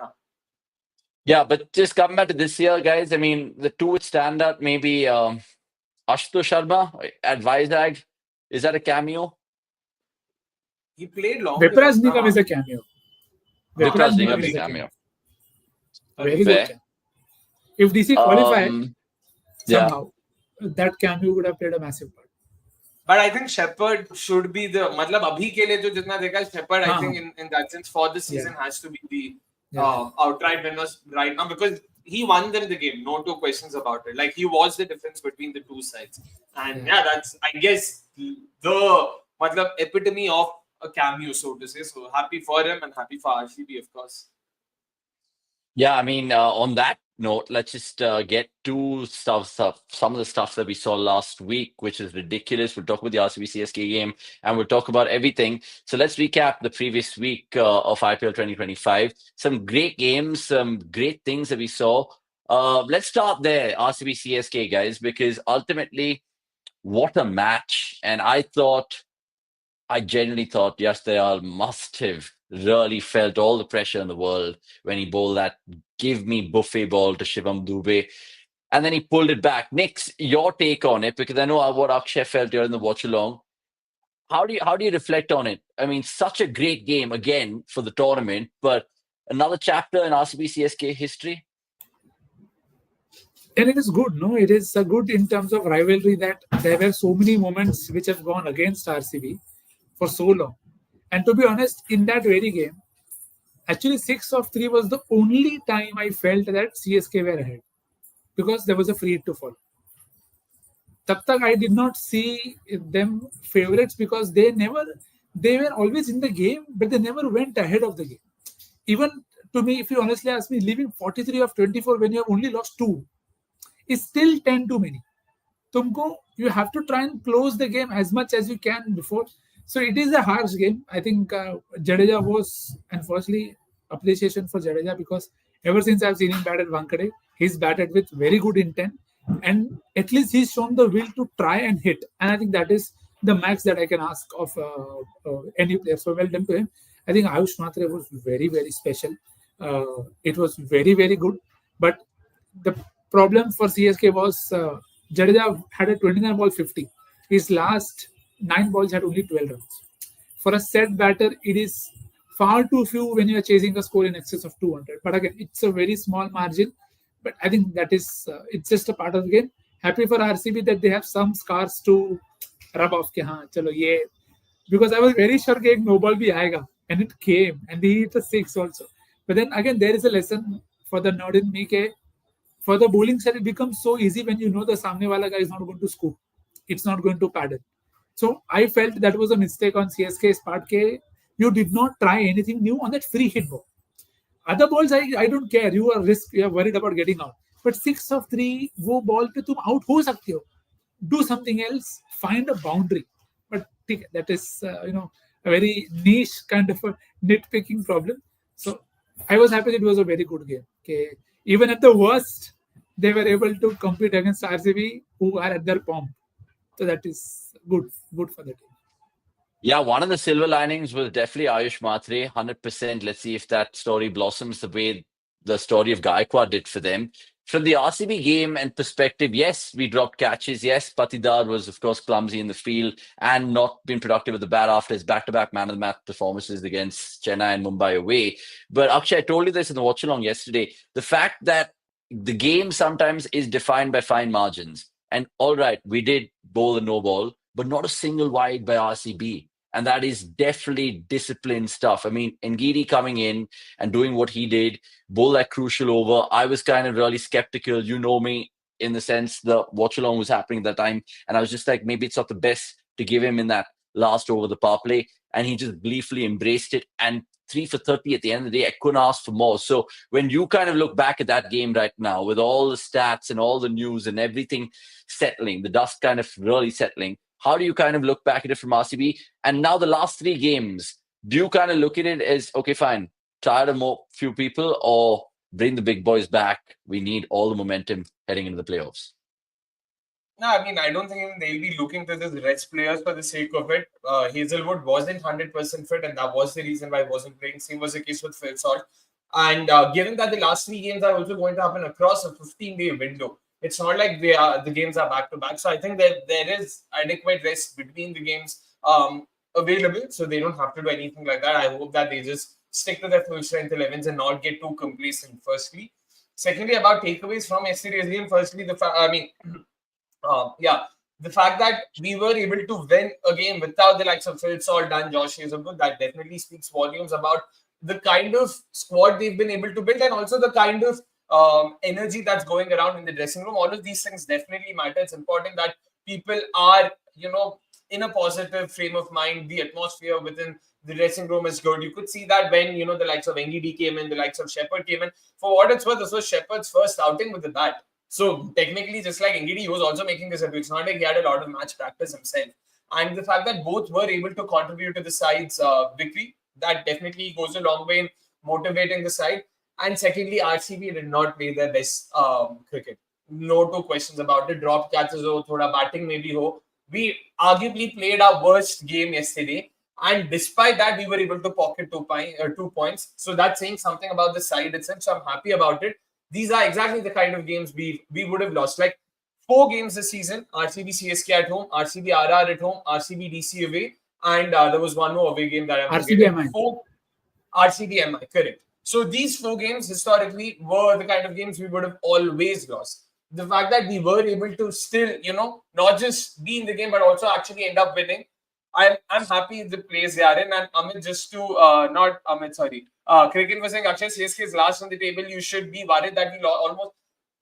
Yeah, but just coming back to this year, guys, I mean, the two would stand out maybe Ashutosh Sharma at Vizag. Is that a cameo? he played long. Vipraj Nigam is a cameo. Vipraj Vipraj Nigam Nigam is is a a cameo. Very Fair. good cameo. If DC qualified yeah. somehow, that cameo would have played a massive part. But I think Shepherd should be the, मतलब अभी के लिए जो जितना देखा Shepherd, I think in that sense for this season has to be the outright winners right now, because he won them the game, no two questions about it. Like, he was the difference between the two sides, and that's, I guess, the मतलब epitome of a cameo, so to say. So happy for him and happy for RCB, of course. Yeah, I mean, on that note, let's just get to some of the stuff that we saw last week, which is ridiculous. We'll talk about the RCB CSK game and we'll talk about everything. So let's recap the previous week of IPL 2025. Some great games, some great things that we saw. Let's start there, RCB CSK, guys, because ultimately, what a match. And I genuinely thought Yasdayal must have really felt all the pressure in the world when he bowled that give me buffet ball to Shivam Dubey. And then he pulled it back. Nix, your take on it, because I know what Akshay felt during the watch along. How do you reflect on it? I mean, such a great game again for the tournament, but another chapter in RCB CSK history. And it is good, no? It is good in terms of rivalry that there were so many moments which have gone against RCB for so long. And to be honest, in that very game, actually 6 of 3 was the only time I felt that CSK were ahead, because there was a free hit to fall. Tab tak I did not see them favorites, because they were always in the game, but they never went ahead of the game. Even to me, if you honestly ask me, leaving 43 of 24 when you have only lost 2 is still 10 too many. You have to try and close the game as much as you can before. So it is a harsh game. I think Jadeja was, and firstly, appreciation for Jadeja, because ever since I've seen him bat at Wankhede, he's batted with very good intent, and at least he's shown the will to try and hit. And I think that is the max that I can ask of any player. So well done to him. I think Ayush Matre was very, very special. It was very, very good. But the problem for CSK was Jadeja had a 29 ball 50. His last 9 balls had only 12 runs. For a set batter, it is far too few when you are chasing a score in excess of 200. But again, it's a very small margin. But I think that is, it's just a part of the game. Happy for RCB that they have some scars to rub off. Because I was very sure that no ball bhi aayega. And it came. And he hit a 6 also. But then again, there is a lesson for the nerd in me. For the bowling side, it becomes so easy when you know the samne wala guy is not going to scoop. It's not going to paddle. So I felt that was a mistake on CSK's part. You did not try anything new on that free hit ball. Other balls, I don't care. You are worried about getting out. But 6 of 3, wo ball pe tum out ho sakte ho. Do something else. Find a boundary. But that is a very niche kind of a nitpicking problem. So I was happy it was a very good game. Even at the worst, they were able to compete against RCB, who are at their pomp. So that is good for the team. Yeah, one of the silver linings was definitely Ayush Matre, 100%. Let's see if that story blossoms the way the story of Gaikwad did for them. From the RCB game and perspective, yes, we dropped catches. Yes, Patidar was, of course, clumsy in the field and not been productive with the bat after his back-to-back man-of-the-match performances against Chennai and Mumbai away. But Akshay, I told you this in the watch-along yesterday. The fact that the game sometimes is defined by fine margins. And all right, we did bowl a no ball, but not a single wide by RCB. And that is definitely discipline stuff. I mean, Ngidi coming in and doing what he did, bowl that crucial over. I was kind of really skeptical. You know me, in the sense the watch along was happening at that time. And I was just like, maybe it's not the best to give him in that last over the power play. And he just gleefully embraced it. And 3 for 30 at the end of the day, I couldn't ask for more. So when you kind of look back at that game right now, with all the stats and all the news and everything settling, the dust kind of really settling, how do you kind of look back at it from RCB? And now the last 3 games, do you kind of look at it as, okay, fine, tired of more few people, or bring the big boys back? We need all the momentum heading into the playoffs. No, I mean, I don't think even they'll be looking to just rest players for the sake of it. Hazelwood wasn't 100% fit, and that was the reason why he wasn't playing. Same was the case with Phil Salt. And given that the last 3 games are also going to happen across a 15-day window, it's not like the games are back-to-back. So I think that there is adequate rest between the games available, so they don't have to do anything like that. I hope that they just stick to their full-strength 11s and not get too complacent, firstly. Secondly, about takeaways from yesterday's game, firstly, the fact that we were able to win a game without the likes of Phil Salt and Josh Hazelwood, that definitely speaks volumes about the kind of squad they've been able to build, and also the kind of energy that's going around in the dressing room. All of these things definitely matter. It's important that people are, in a positive frame of mind. The atmosphere within the dressing room is good. You could see that when, the likes of NGD came in, the likes of Shepherd came in. For what it's worth, this was Shepherd's first outing with the bat. So technically, just like Ngidi, he was also making this debut. It's not like he had a lot of match practice himself. And the fact that both were able to contribute to the side's victory, that definitely goes a long way in motivating the side. And secondly, RCB did not play their best cricket. No two questions about it. Drop catches ho, thoda batting maybe ho. We arguably played our worst game yesterday. And despite that, we were able to pocket 2 points. So that's saying something about the side itself. So I'm happy about it. These are exactly the kind of games we would have lost. Like 4 games this season: RCB CSK at home, RCB RR at home, RCB DC away, and there was one more away game that I'm RCB MI. RCB MI, correct. So these 4 games historically were the kind of games we would have always lost. The fact that we were able to still, not just be in the game but also actually end up winning, I'm happy with the place they are in. And Amit, just to not Amit, sorry. Cricket was saying, Akshay, CSK is last on the table. You should be worried that we almost,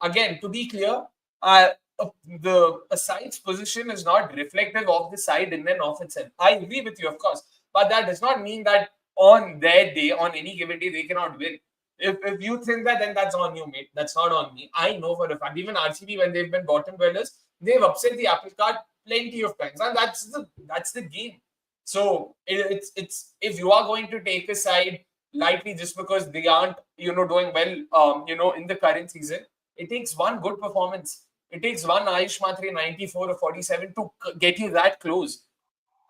again, to be clear, the side's position is not reflective of the side in and of itself. I agree with you, of course, but that does not mean that on their day, on any given day, they cannot win. If you think that, then that's on you, mate. That's not on me. I know for a fact. Even RCB, when they've been bottom dwellers, they've upset the apple cart plenty of times, and that's the game. So it's if you are going to take a side lightly just because they aren't doing well in the current season, it takes one good performance. It takes one Ayush Matre 94 or 47 to get you that close.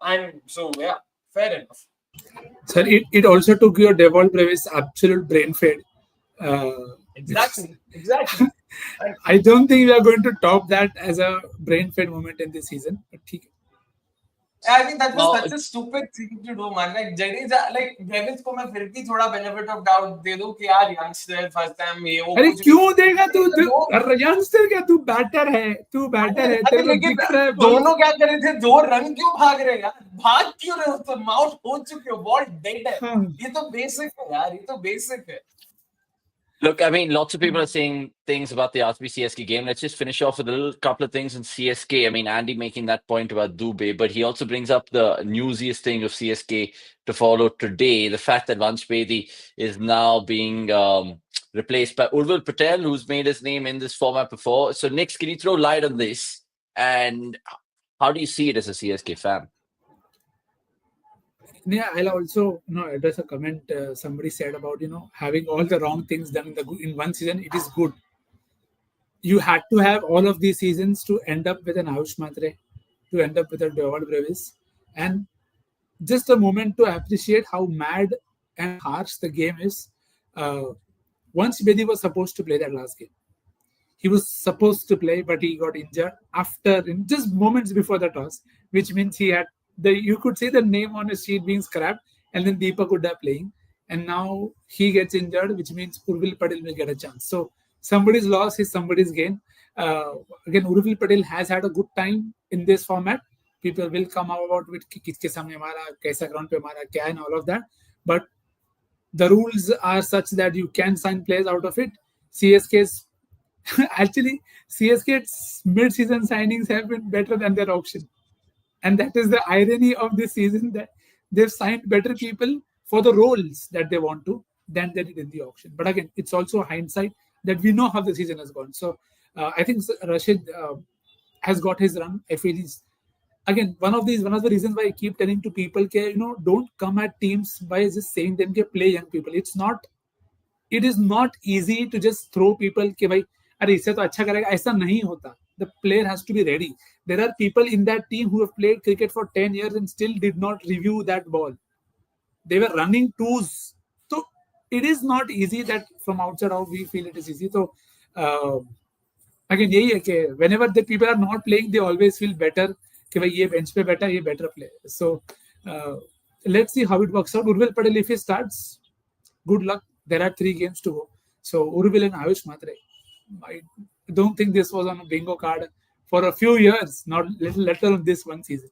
And so yeah, fair enough. Sir, it also took your Devolve Brevis absolute brain fade. Exactly. I don't think we are going to top that as a brain fade moment in this season. But I mean, that was such a stupid thing to do, man. Like Jadeja, like Brevis को मैं फिर भी थोड़ा benefit of doubt दे दूँ कि यार youngster first time ये वो. अरे क्यों देगा तू? youngster क्या तू बैटर है? तू बैटर है? तेरे को दिख रहा है? दोनों क्या कर रहे थे? 2 रन क्यों भाग रहे यार? भाग क्यों रहे हो? तो माउट हो चुके हो, बॉल डेड है. ये तो बेसिक है यार. ये तो बेसिक है. Look, I mean, lots of people are saying things about the RCB CSK game. Let's just finish off with a little couple of things in CSK. I mean, Andy making that point about Dubey, but he also brings up the newsiest thing of CSK to follow today. The fact that Vansh Bedi is now being replaced by Urvil Patel, who's made his name in this format before. So, Nix, can you throw light on this? And how do you see it as a CSK fan? Yeah, I'll also address a comment somebody said about having all the wrong things done in one season. It is good. You had to have all of these seasons to end up with an Ayush Matre, to end up with a Devolve Brevis, and just a moment to appreciate how mad and harsh the game is. Once Bedi was supposed to play that last game, he was supposed to play, but he got injured in just moments before the toss, which means he had. You could see the name on his sheet being scrapped, and then Deepak Hooda playing. And now he gets injured, which means Urvil Patel will get a chance. So somebody's loss is somebody's gain. Again, Urvil Patel has had a good time in this format. people will come about with किसके सामने मारा, कैसा ground पे मारा, क्या and all of that. But the rules are such that you can sign players out of it. CSK's actually CSK's mid-season signings have been better than their auction, and that is the irony of this season, that they've signed better people for the roles that they want to than they did in the auction. But again, it's also hindsight that we know how the season has gone. So I think Rashid has got his run. I feel he's again one of the reasons why I keep telling to people, don't come at teams by just saying them play young people. It is not easy to just throw people कि भाई अरे इससे तो अच्छा करेगा, ऐसा नहीं होता. The player has to be ready. There are people in that team who have played cricket for 10 years and still did not review that ball. They were running twos. So it is not easy that from outside how we feel it is easy. So again, यही है कि whenever the people are not playing, they always feel better कि भाई ये bench पे बैठा, ये better player. So let's see how it works out. Urvil Patel, if he starts, good luck. There are 3 games to go. So Urvil and Ayush Matre, I don't think this was on a bingo card for a few years, not let alone this one season.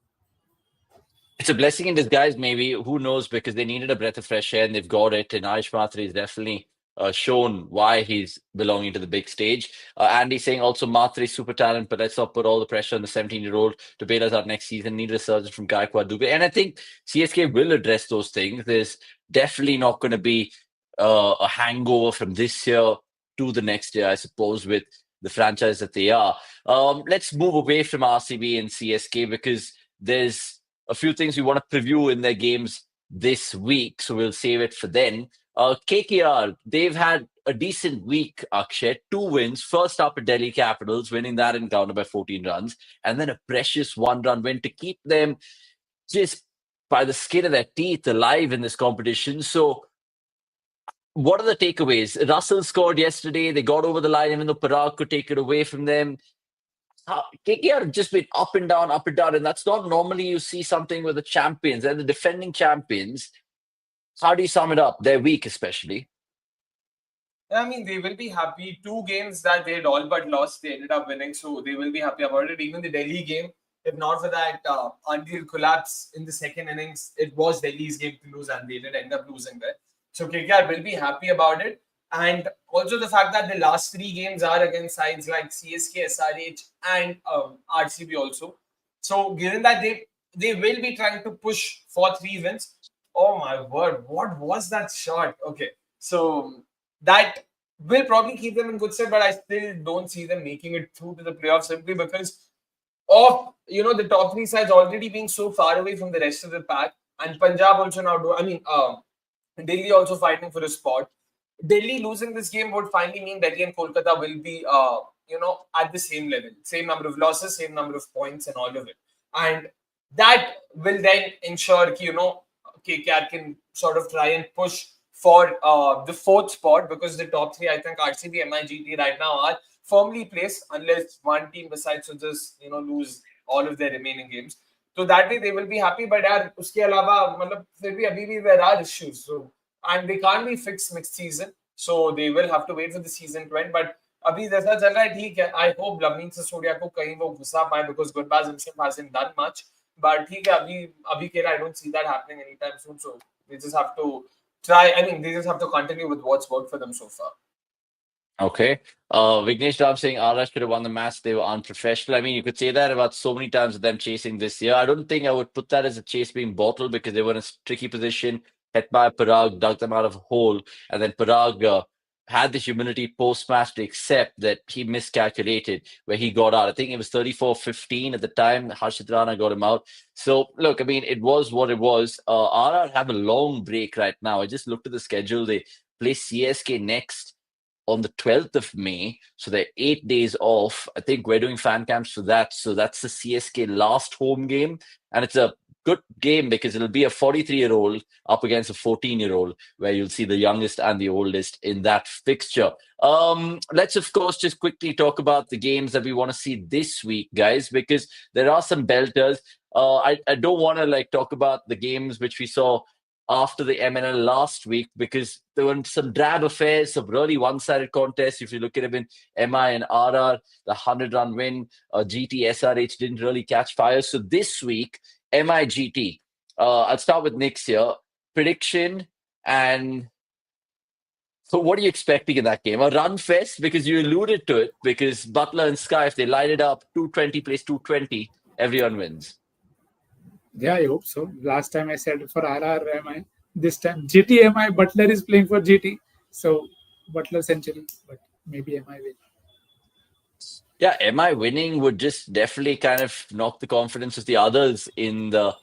It's a blessing in disguise, maybe. Who knows? Because they needed a breath of fresh air and they've got it. And Ayush Matre is definitely shown why he's belonging to the big stage. Andy saying also Matre super talent, but let's not put all the pressure on the 17-year-old to bail us out next season. Need a resurgence from Gaikwad Dubey. And I think CSK will address those things. There's definitely not going to be a hangover from this year to the next year, I suppose, with the franchise that they are. Let's move away from RCB and CSK because there's a few things we want to preview in their games this week, so we'll save it for then. KKR, they've had a decent week, Akshay. 2 wins. First up at Delhi Capitals, winning that encounter by 14 runs. And then a precious 1-run win to keep them just by the skin of their teeth alive in this competition. So what are the takeaways? Russell scored yesterday. They got over the line, even though Parag could take it away from them. KKR have just been up and down, and that's not normally you see something with the champions and the defending champions. How do you sum it up? Their week, especially. I mean, they will be happy. 2 games that they had all but lost, they ended up winning, so they will be happy about it. Even the Delhi game, if not for that unreal collapse in the second innings, it was Delhi's game to lose, and they did end up losing there. So KKR will be happy about it. And also the fact that the last 3 games are against sides like CSK, SRH, and RCB also. So given that they will be trying to push for 3 wins. Oh my word, what was that shot? Okay, so that will probably keep them in good stead, but I still don't see them making it through to the playoffs simply because of the top 3 sides already being so far away from the rest of the pack, and Punjab also now Delhi also fighting for a spot. Delhi losing this game would finally mean Delhi and Kolkata will be at the same level, same number of losses, same number of points, and all of it, and that will then ensure KKR can sort of try and push for the 4th spot, because the top 3, I think RCB, MIGT right now are firmly placed unless one team decides to just lose all of their remaining games. So that way they will be happy. But yaar, uske alawa, फिर भी अभी भी there are issues. So and they can't be fixed next season. So they will have to wait for the season to end. But अभी जैसा चल रहा है ठीक है. I hope Laveen Sisodia को कहीं वो घुसा पाए, because Gurbaz himself hasn't done much. But ठीक है, अभी के लिए I don't see that happening anytime soon. So they just have to try. I mean, they just have to continue with what's worked for them so far. Okay. Vignesh Ram saying RS should have won the match. They were unprofessional. I mean, you could say that about so many times of them chasing this year. I don't think I would put that as a chase being bottled, because they were in a tricky position. Hetmai Parag dug them out of a hole, and then Parag had the humility post-match to accept that he miscalculated where he got out. I think it was 34-15 at the time. Harshit Rana got him out. So, look, I mean, it was what it was. RR have a long break right now. I just looked at the schedule. They play CSK next on the 12th of May. So they're 8 days off. I think we're doing fan camps for that. So that's the CSK last home game. And it's a good game because it'll be a 43-year-old up against a 14-year-old, where you'll see the youngest and the oldest in that fixture. Let's, of course, just quickly talk about the games that we want to see this week, guys, because there are some belters. I don't want to talk about the games which we saw after the MNL last week because there were some drab affairs, some really one-sided contests. If you look at it in MI and RR, the 100-run win, GT, SRH didn't really catch fire. So this week, MI GT. I'll start with Nick's here. Prediction and so what are you expecting in that game? A run fest? Because you alluded to it, because Butler and Sky, if they light it up, 220 plays 220, everyone wins. Yeah, I hope so. Last time I said for RRMI. This time GTMI, Butler is playing for GT. So Butler century, but maybe MI will. Yeah, MI winning would just definitely kind of knock the confidence of the others in the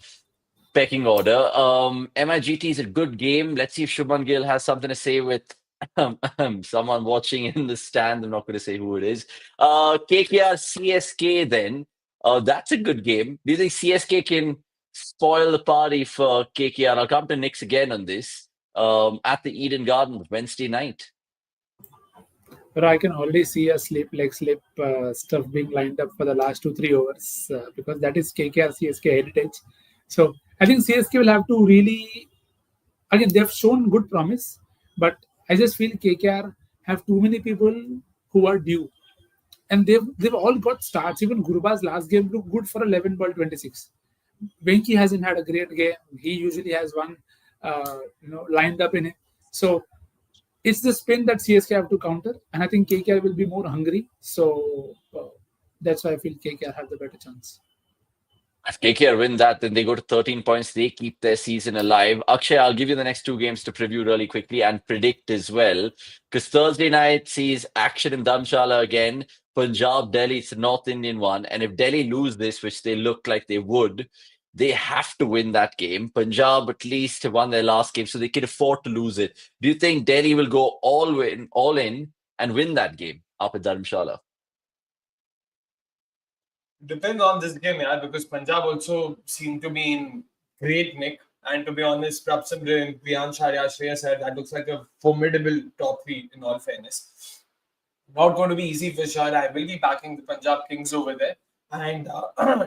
pecking order. MIGT is a good game. Let's see if Shubman Gill has something to say with someone watching in the stand. I'm not going to say who it is. KKR CSK then. That's a good game. Do you think CSK can spoil the party for KKR? I'll come to Nick's again on this. At the Eden Gardens Wednesday night. But I can already see a leg slip stuff being lined up for the last 2-3 overs because that is KKR CSK heritage. So I think CSK will have to really, again, they've shown good promise, but I just feel KKR have too many people who are due. And they've all got starts. Even Guruba's last game looked good for 11 ball 26. Venki hasn't had a great game. He usually has one lined up in it. So it's the spin that CSK have to counter. And I think KKR will be more hungry. So that's why I feel KKR have the better chance. If KKR win that, then they go to 13 points. They keep their season alive. Akshay, I'll give you the next two games to preview really quickly and predict as well. Because Thursday night sees action in Dharamshala again. Punjab, Delhi, it's a North Indian one. And if Delhi lose this, which they look like they would, they have to win that game. Punjab at least have won their last game, so they can afford to lose it. Do you think Delhi will go all in and win that game up at Dharamshala? Depends on this game, yeah, because Punjab also seem to be in great nick. And to be honest, Prabhsam and Priyansh Shreyas said that looks like a formidable top three in all fairness. Not going to be easy for sure. I will be backing the Punjab Kings over there. And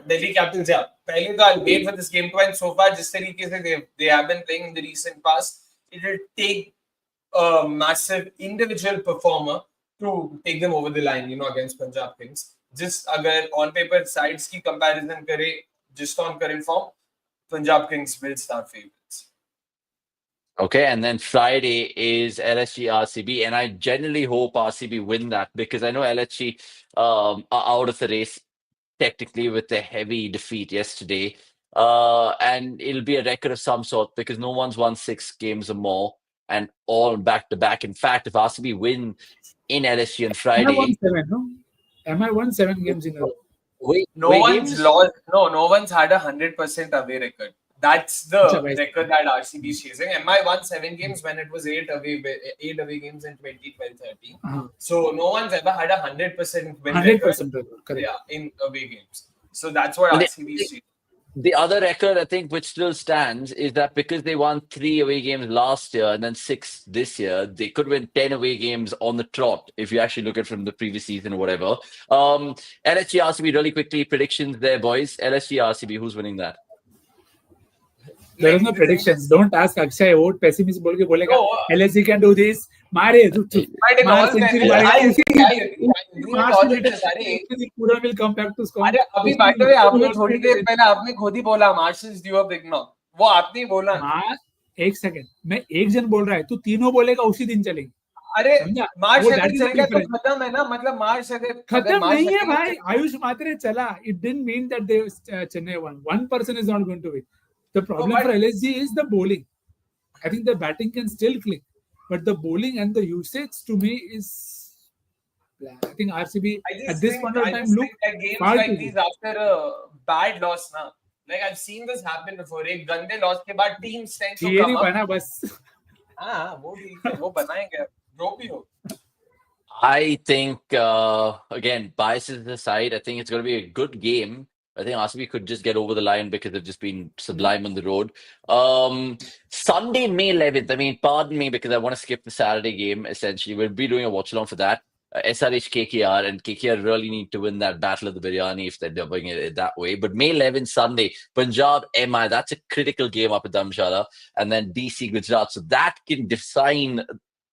Delhi Capitals, yeah. Pehle to I'll wait for this game to end. So far, just they have been playing in the recent past, it will take a massive individual performer to take them over the line, against Punjab Kings. Just agar on paper sides ki comparison kare, just on current form, Punjab Kings will start favorites. Okay, and then Friday is LSG RCB, and I generally hope RCB win that because I know LSG are out of the race technically with the heavy defeat yesterday. And it'll be a record of some sort because no one's won 6 games or more and all back-to-back. In fact, if RCB win in LSG on Friday... Am I won 7 games in a row? No one's had 100% away record. That's the record that RCB is chasing. MI won 7 games when it was 8 away games in 2012-13. So no one's ever had 100% win 100% record in away games. So that's what RCB is chasing. The other record, I think, which still stands is that because they won 3 away games last year and then 6 this year, they could win 10 away games on the trot if you actually look at from the previous season or whatever. LSG RCB, really quickly, predictions there, boys. LSG RCB, who's winning that? There is no predictions. Don't ask Akshay. Vote pessimist बोल के बोलेगा. LSG can do this. मारे. पूरा will come back to score. अरे अभी by the way आपने थोड़ी देर पहले आपने खुद ही बोला March is due a big knock. वो आपने बोला. एक सेकंड. मैं एक जन बोल रहा है. तू तीनों बोलेगा उसी दिन चलेंगे. अरे मार्च अगर चलेगा तो खत्म है ना मतलब मार्च अगर खत्म नहीं है भाई. आयुष मात्रे चला. It didn't mean that they Chennai won. One person is not going to win. The problem for LSG is the bowling. I think the batting can still click, but the bowling and the usage to me is. I think RCB at this point of time look games like these after a bad loss now. Like I've seen this happen before. एक गंदे loss के बाद team strength to come up. बना बस. हाँ वो ठीक है वो बनाएंगे जो भी हो. I think again biases aside, I think it's going to be a good game. I think RCB could just get over the line because they've just been sublime on the road. Sunday, May 11th. I mean, pardon me because I want to skip the Saturday game, essentially. We'll be doing a watch-along for that. SRH KKR, and KKR really need to win that battle of the biryani if they're doing it that way. But May 11th, Sunday, Punjab MI, that's a critical game up at Dhamshala, and then DC Gujarat. So that can define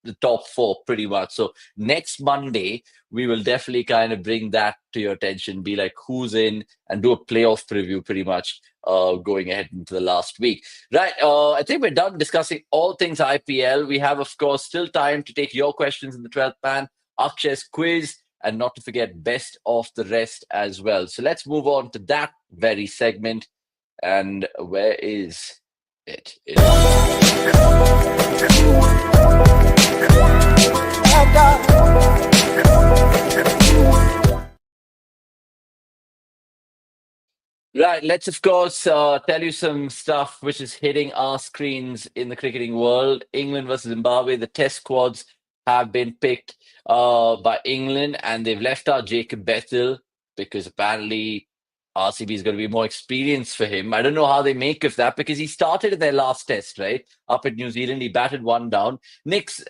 the top four pretty much. So next Monday, we will definitely kind of bring that to your attention, be like who's in, and do a playoff preview pretty much going ahead into the last week. Right. I think we're done discussing all things IPL. We have, of course, still time to take your questions in the 12th man, Akshay's quiz, and not to forget best of the rest as well. So let's move on to that very segment. And where is it? Right, let's of course tell you some stuff which is hitting our screens in the cricketing world. England versus Zimbabwe, the test squads have been picked by England, and they've left out Jacob Bethel because apparently RCB is going to be more experienced for him. I don't know how they make of that because he started in their last test, right? Up at New Zealand, he batted one down. Nix,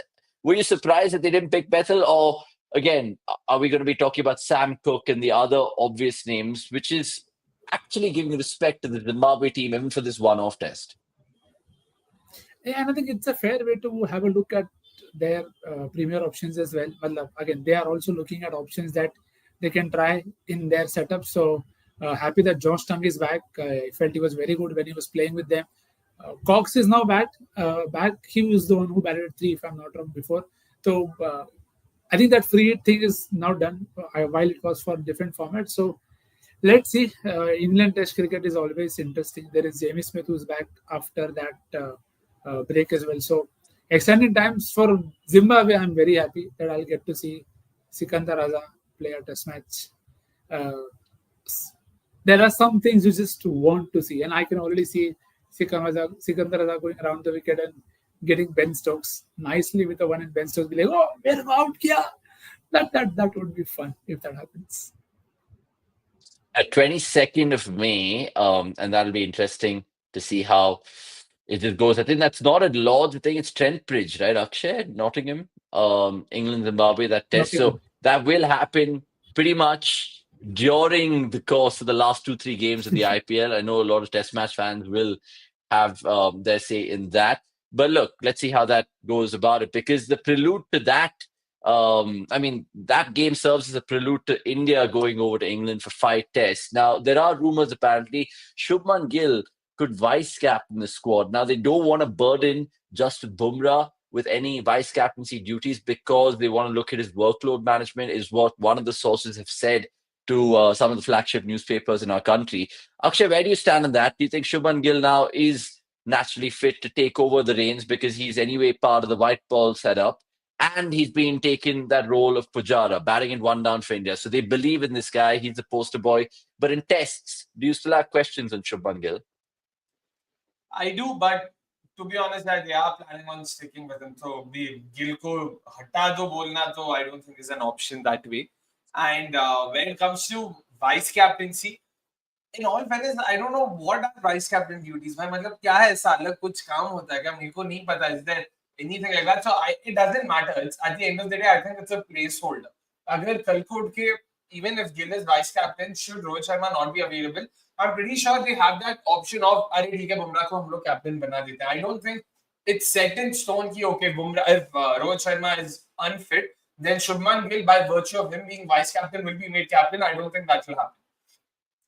were you surprised that they didn't pick Bethel, or again, are we going to be talking about Sam Cook and the other obvious names, which is actually giving respect to the Zimbabwe team even for this one-off test? Yeah, and I think it's a fair way to have a look at their premier options as well. But again, they are also looking at options that they can try in their setup. So happy that Josh Tongue is back. I felt he was very good when he was playing with them. Cox is now back. He was the one who batted 3, if I'm not wrong, before. So I think that free thing is now done, while it was for different formats. So let's see. England Test cricket is always interesting. There is Jamie Smith who's back after that break as well. So exciting times for Zimbabwe. I'm very happy that I'll get to see Sikandar Raza play a test match. There are some things you just want to see, and I can already see Sikandar Raza going around the wicket and getting Ben Stokes nicely with the one, and Ben Stokes be like, "Oh, we're out here." That would be fun if that happens. 22nd of May, and that'll be interesting to see how it just goes. I think that's not at Lords. I think it's Trent Bridge, right, Akshay? Nottingham, England, Zimbabwe, that test. So that will happen pretty much during the course of the last 2-3 games of the IPL. I know a lot of test match fans will have their say in that. But look, let's see how that goes about it, because the prelude to that, that game serves as a prelude to India going over to England for 5 tests. Now, there are rumors apparently Shubman Gill could vice captain the squad. Now, they don't want to burden Justin Bumrah with any vice captaincy duties because they want to look at his workload management, is what one of the sources have said to some of the flagship newspapers in our country. Akshay, where do you stand on that? Do you think Shubman Gill now is naturally fit to take over the reins because he's anyway part of the white ball setup? And he's been taking that role of Pujara, batting it one down for India. So they believe in this guy. He's the poster boy. But in tests, do you still have questions on Shubman Gill? I do, but to be honest, they are planning on sticking with him. So Gill ko hata do bolna to I don't think is an option that way. And when it comes to vice captaincy, in all fairness, I don't know what are vice captain duties. भाई मतलब क्या है ऐसा अलग कुछ काम होता है क्या? मेरे को नहीं पता. Is there anything like that? So it doesn't matter. It's at the end of the day, I think it's a placeholder. अगर कल को उठ के, even if Gill is vice captain, should Rohit Sharma not be available, I'm pretty sure they have that option of अरे ठीक है बुमराह को हम लोग captain बना देते हैं. I don't think it's set in stone कि okay Bumrah, if Rohit Sharma is unfit, then Shubman Gill, by virtue of him being vice captain, will be made captain. I don't think that will happen.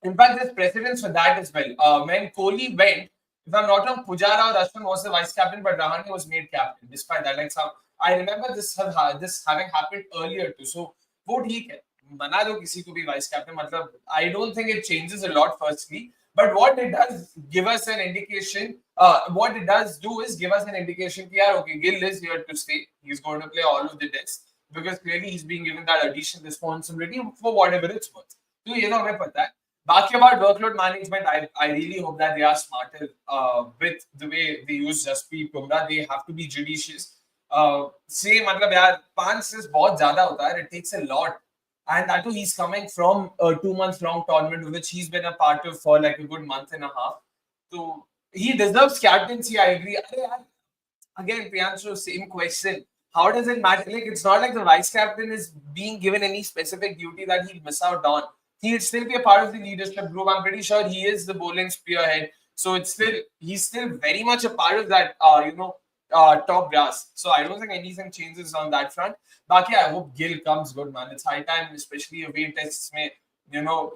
In fact, there's precedence for that as well. When Kohli went, if I'm not wrong, Pujara or Ashwin was the vice captain, but Rahane was made captain. Despite that, like I remember this having happened earlier too. So, वो ठीक है, बना दो किसी को भी vice captain. मतलब, I don't think it changes a lot. Firstly, but what it does give us an indication. What it does do is give us an indication. That, okay, Gill is here to stay. He's going to play all of the tests because clearly he's being given that additional responsibility for whatever it's worth. So, हमें पता है. Back about workload management, I really hope that they are smarter with the way they use Jasprit Bumrah. They have to be judicious. Say, मतलब यार 5 से बहुत ज़्यादा होता है. It takes a lot, and that too he's coming from a 2 month long tournament which he's been a part of for like a good month and a half. So he deserves captaincy. I agree. Again, Priyanshu, same question. how does it matter? Like, it's not like the vice captain is being given any specific duty that he'll miss out on. He'll still be a part of the leadership group. I'm pretty sure he is the bowling spearhead. So he's still very much a part of that, top brass. So I don't think anything changes on that front. But yeah, I hope Gill comes good, man. It's high time, especially away tests.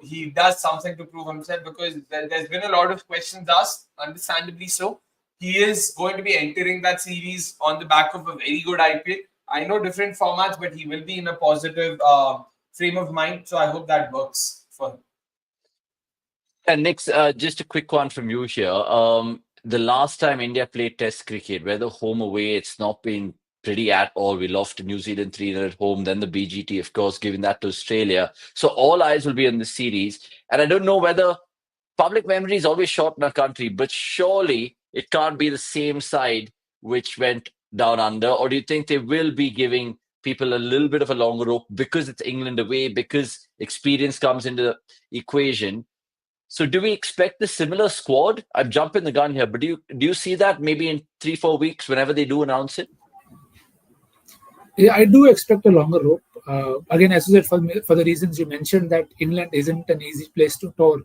He does something to prove himself, because there's been a lot of questions asked, understandably so. He is going to be entering that series on the back of a very good IPL. I know different formats, but he will be in a positive frame of mind. So I hope that works for him. And Nick, just a quick one from you here. The last time India played Test cricket, whether home away, it's not been pretty at all. We lost to New Zealand 3-0 at home, then the BGT, of course, giving that to Australia. So all eyes will be on the series. And I don't know whether public memory is always short in our country, but surely it can't be the same side which went down under. Or do you think they will be giving people a little bit of a longer rope because it's England away, because experience comes into the equation? So do we expect the similar squad? I'm jumping the gun here, but do you see that maybe in 3-4 weeks whenever they do announce it? Yeah, I do expect a longer rope. Again, as you said, for the reasons you mentioned, that England isn't an easy place to tour.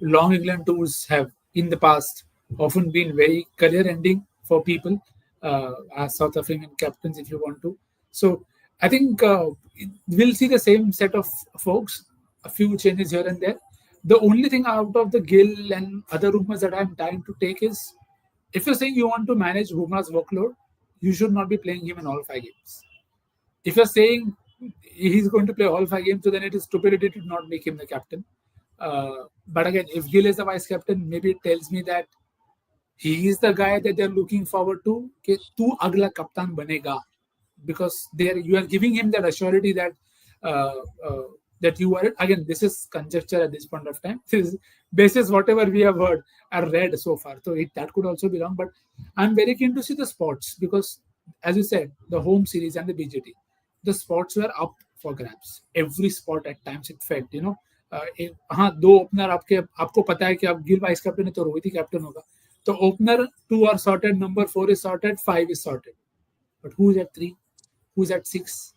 Long England tours have, in the past, often been very career-ending for people, as South African captains, if you want to. So I think we'll see the same set of folks, a few changes here and there. The only thing out of the Gill and other rumors that I'm trying to take is, if you're saying you want to manage Bumrah's workload, you should not be playing him in all 5 games. If you're saying he's going to play all 5 games, so then it is stupidity to not make him the captain. But again, if Gill is the vice captain, maybe it tells me that he is the guy that they're looking forward to. कि तू अगला कप्तान बनेगा, because you are giving him that assurity that that you are. Again, this is conjecture at this point of time. This is basis whatever we have heard or read so far. So that could also be wrong. But I'm very keen to see the spots, because, as you said, the home series and the BGT, the spots were up for grabs. Every spot at times it felt, हाँ, 2 opener आपको पता है कि आप Gill vice captain है तो रोहित ही captain होगा, तो opener 2 are sorted, number 4 is sorted, 5 is sorted, but who's at 3, who's at 6,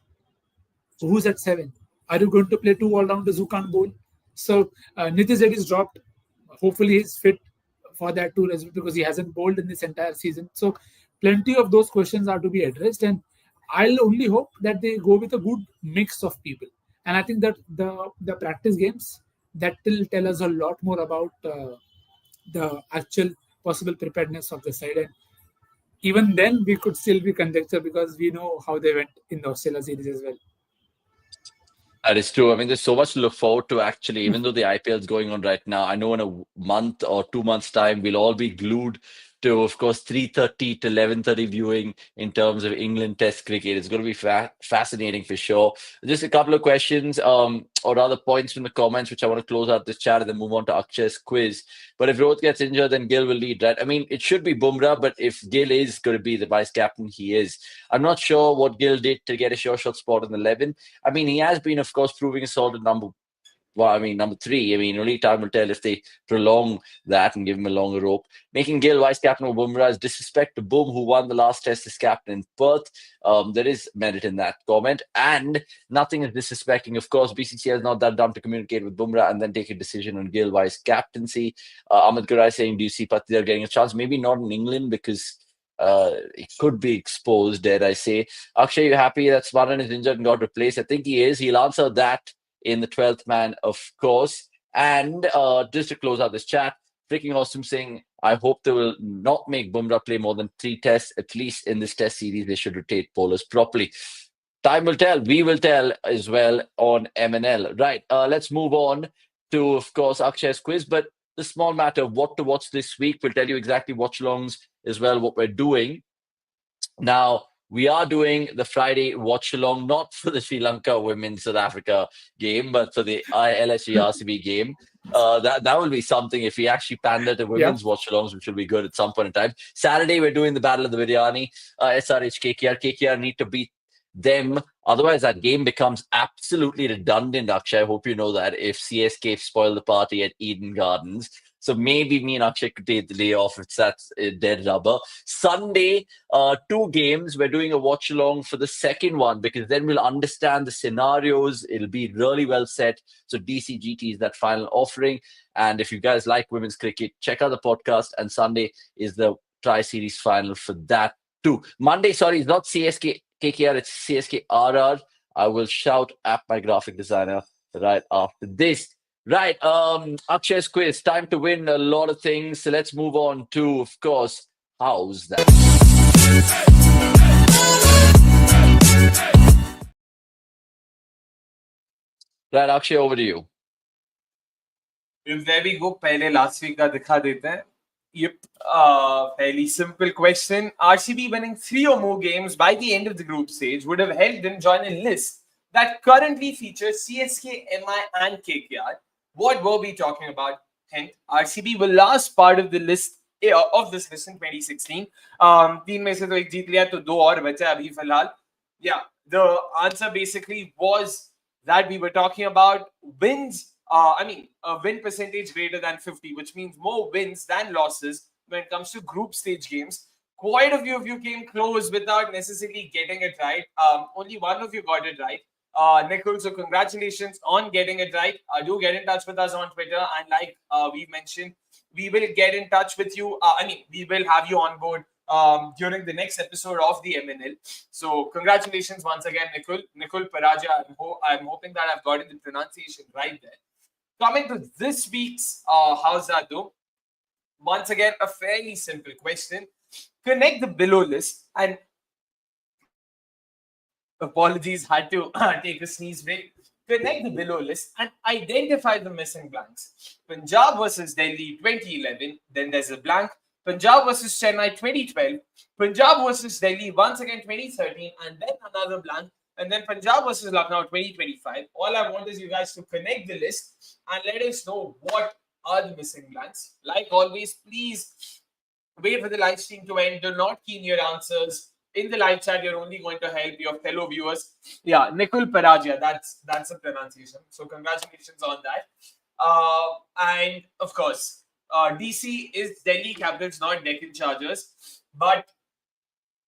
who's at 7? Are you going to play 2 all-rounders who can't bowl? So Nitish Reddy is dropped. Hopefully he's fit for that too, because he hasn't bowled in this entire season. So plenty of those questions are to be addressed, and I'll only hope that they go with a good mix of people. And I think that the practice games, that will tell us a lot more about the actual possible preparedness of the side. And even then, we could still be conjecture, because we know how they went in the Australia series as well. That is true. I mean, there's so much to look forward to, actually, even though the IPL is going on right now. I know in a month or 2 months' time, we'll all be glued to, of course, 3:30 to 11:30 viewing in terms of England Test cricket. It's going to be fascinating for sure. Just a couple of questions or rather points from the comments, which I want to close out this chat and then move on to Akshay's quiz. But if Rohit gets injured, then Gill will lead, right? I mean, it should be Bumrah, but if Gill is going to be the vice captain, he is. I'm not sure what Gill did to get a sure shot spot in the 11. I mean, he has been, of course, proving a solid number 3. I mean, only time will tell if they prolong that and give him a longer rope. Making Gill vice captain of Bumrah is disrespect to Bum, who won the last test as captain in Perth. There is merit in that comment. And nothing is disrespecting. Of course, BCCI is not that dumb to communicate with Bumrah and then take a decision on Gill vice captaincy. Ahmed Kurai saying, do you see Patidar getting a chance? Maybe not in England, because it could be exposed, dare I say. Akshay, you happy that Smaran is injured and got replaced? I think he is. He'll answer that in the 12th man, of course. And just to close out this chat, freaking awesome saying, I hope they will not make Bumrah play more than 3 tests, at least in this test series. They should rotate bowlers properly. Time will tell. We will tell as well on MNL. Right, let's move on to, of course, Akshay's quiz. But the small matter of what to watch this week, we'll tell you exactly watch-alongs as well, what we're doing. Now, we are doing the Friday watch-along, not for the Sri Lanka Women's South Africa game, but for the LSG RCB game. That will be something if we actually pander to women's watch-alongs, which will be good at some point in time. Saturday, we're doing the Battle of the Biryani. SRH KKR. KKR need to beat them. Otherwise, that game becomes absolutely redundant, Akshay. I hope you know that, if CSK spoil the party at Eden Gardens. So maybe me and Akshay could take the day off if that's dead rubber. Sunday, 2 games. We're doing a watch along for the second one because then we'll understand the scenarios. It'll be really well set. So DCGT is that final offering. And if you guys like women's cricket, check out the podcast. And Sunday is the Tri-Series final for that too. Monday, sorry, it's not CSK KKR, it's CSK RR. I will shout at my graphic designer right after this. Right, Akshay's quiz. Time to win a lot of things. So let's move on to, of course, how's that? Right, Akshay, over to you. There we go. पहले last week का दिखा देते हैं. Yep. Fairly simple question. RCB winning 3 or more games by the end of the group stage would have helped them join a list that currently features CSK, MI, and KKR. What were we talking about? Hint: RCB were last part of the list of this list in 2016. 3 में से तो एक जीत लिया, तो 2 और बचा अभी फिलहाल. Yeah, the answer basically was that we were talking about wins. A win percentage greater than 50, which means more wins than losses when it comes to group stage games. Quite a few of you came close without necessarily getting it right. Only one of you got it right. Nikhil, so congratulations on getting it right. Do get in touch with us on Twitter. And like we mentioned, we will get in touch with you. We will have you on board during the next episode of the MNL. So congratulations once again, Nikhil Paraja. I'm hoping that I've gotten the pronunciation right there. Coming to this week's Howzzaat though, once again, a fairly simple question. Connect the below list and apologies, had to take a sneeze break. Connect the below list and identify the missing blanks. Punjab versus Delhi 2011, then there's a blank. Punjab versus Chennai 2012, Punjab versus Delhi once again 2013, and then another blank. And then Punjab versus Lucknow 2025. All I want is you guys to connect the list and let us know what are the missing blanks. Like always, please wait for the live stream to end. Do not key in your answers. In the live chat, you're only going to help your fellow viewers. Yeah, Nikhil Paraja, that's the pronunciation. So congratulations on that. And of course, DC is Delhi Capitals, not Deccan Chargers. But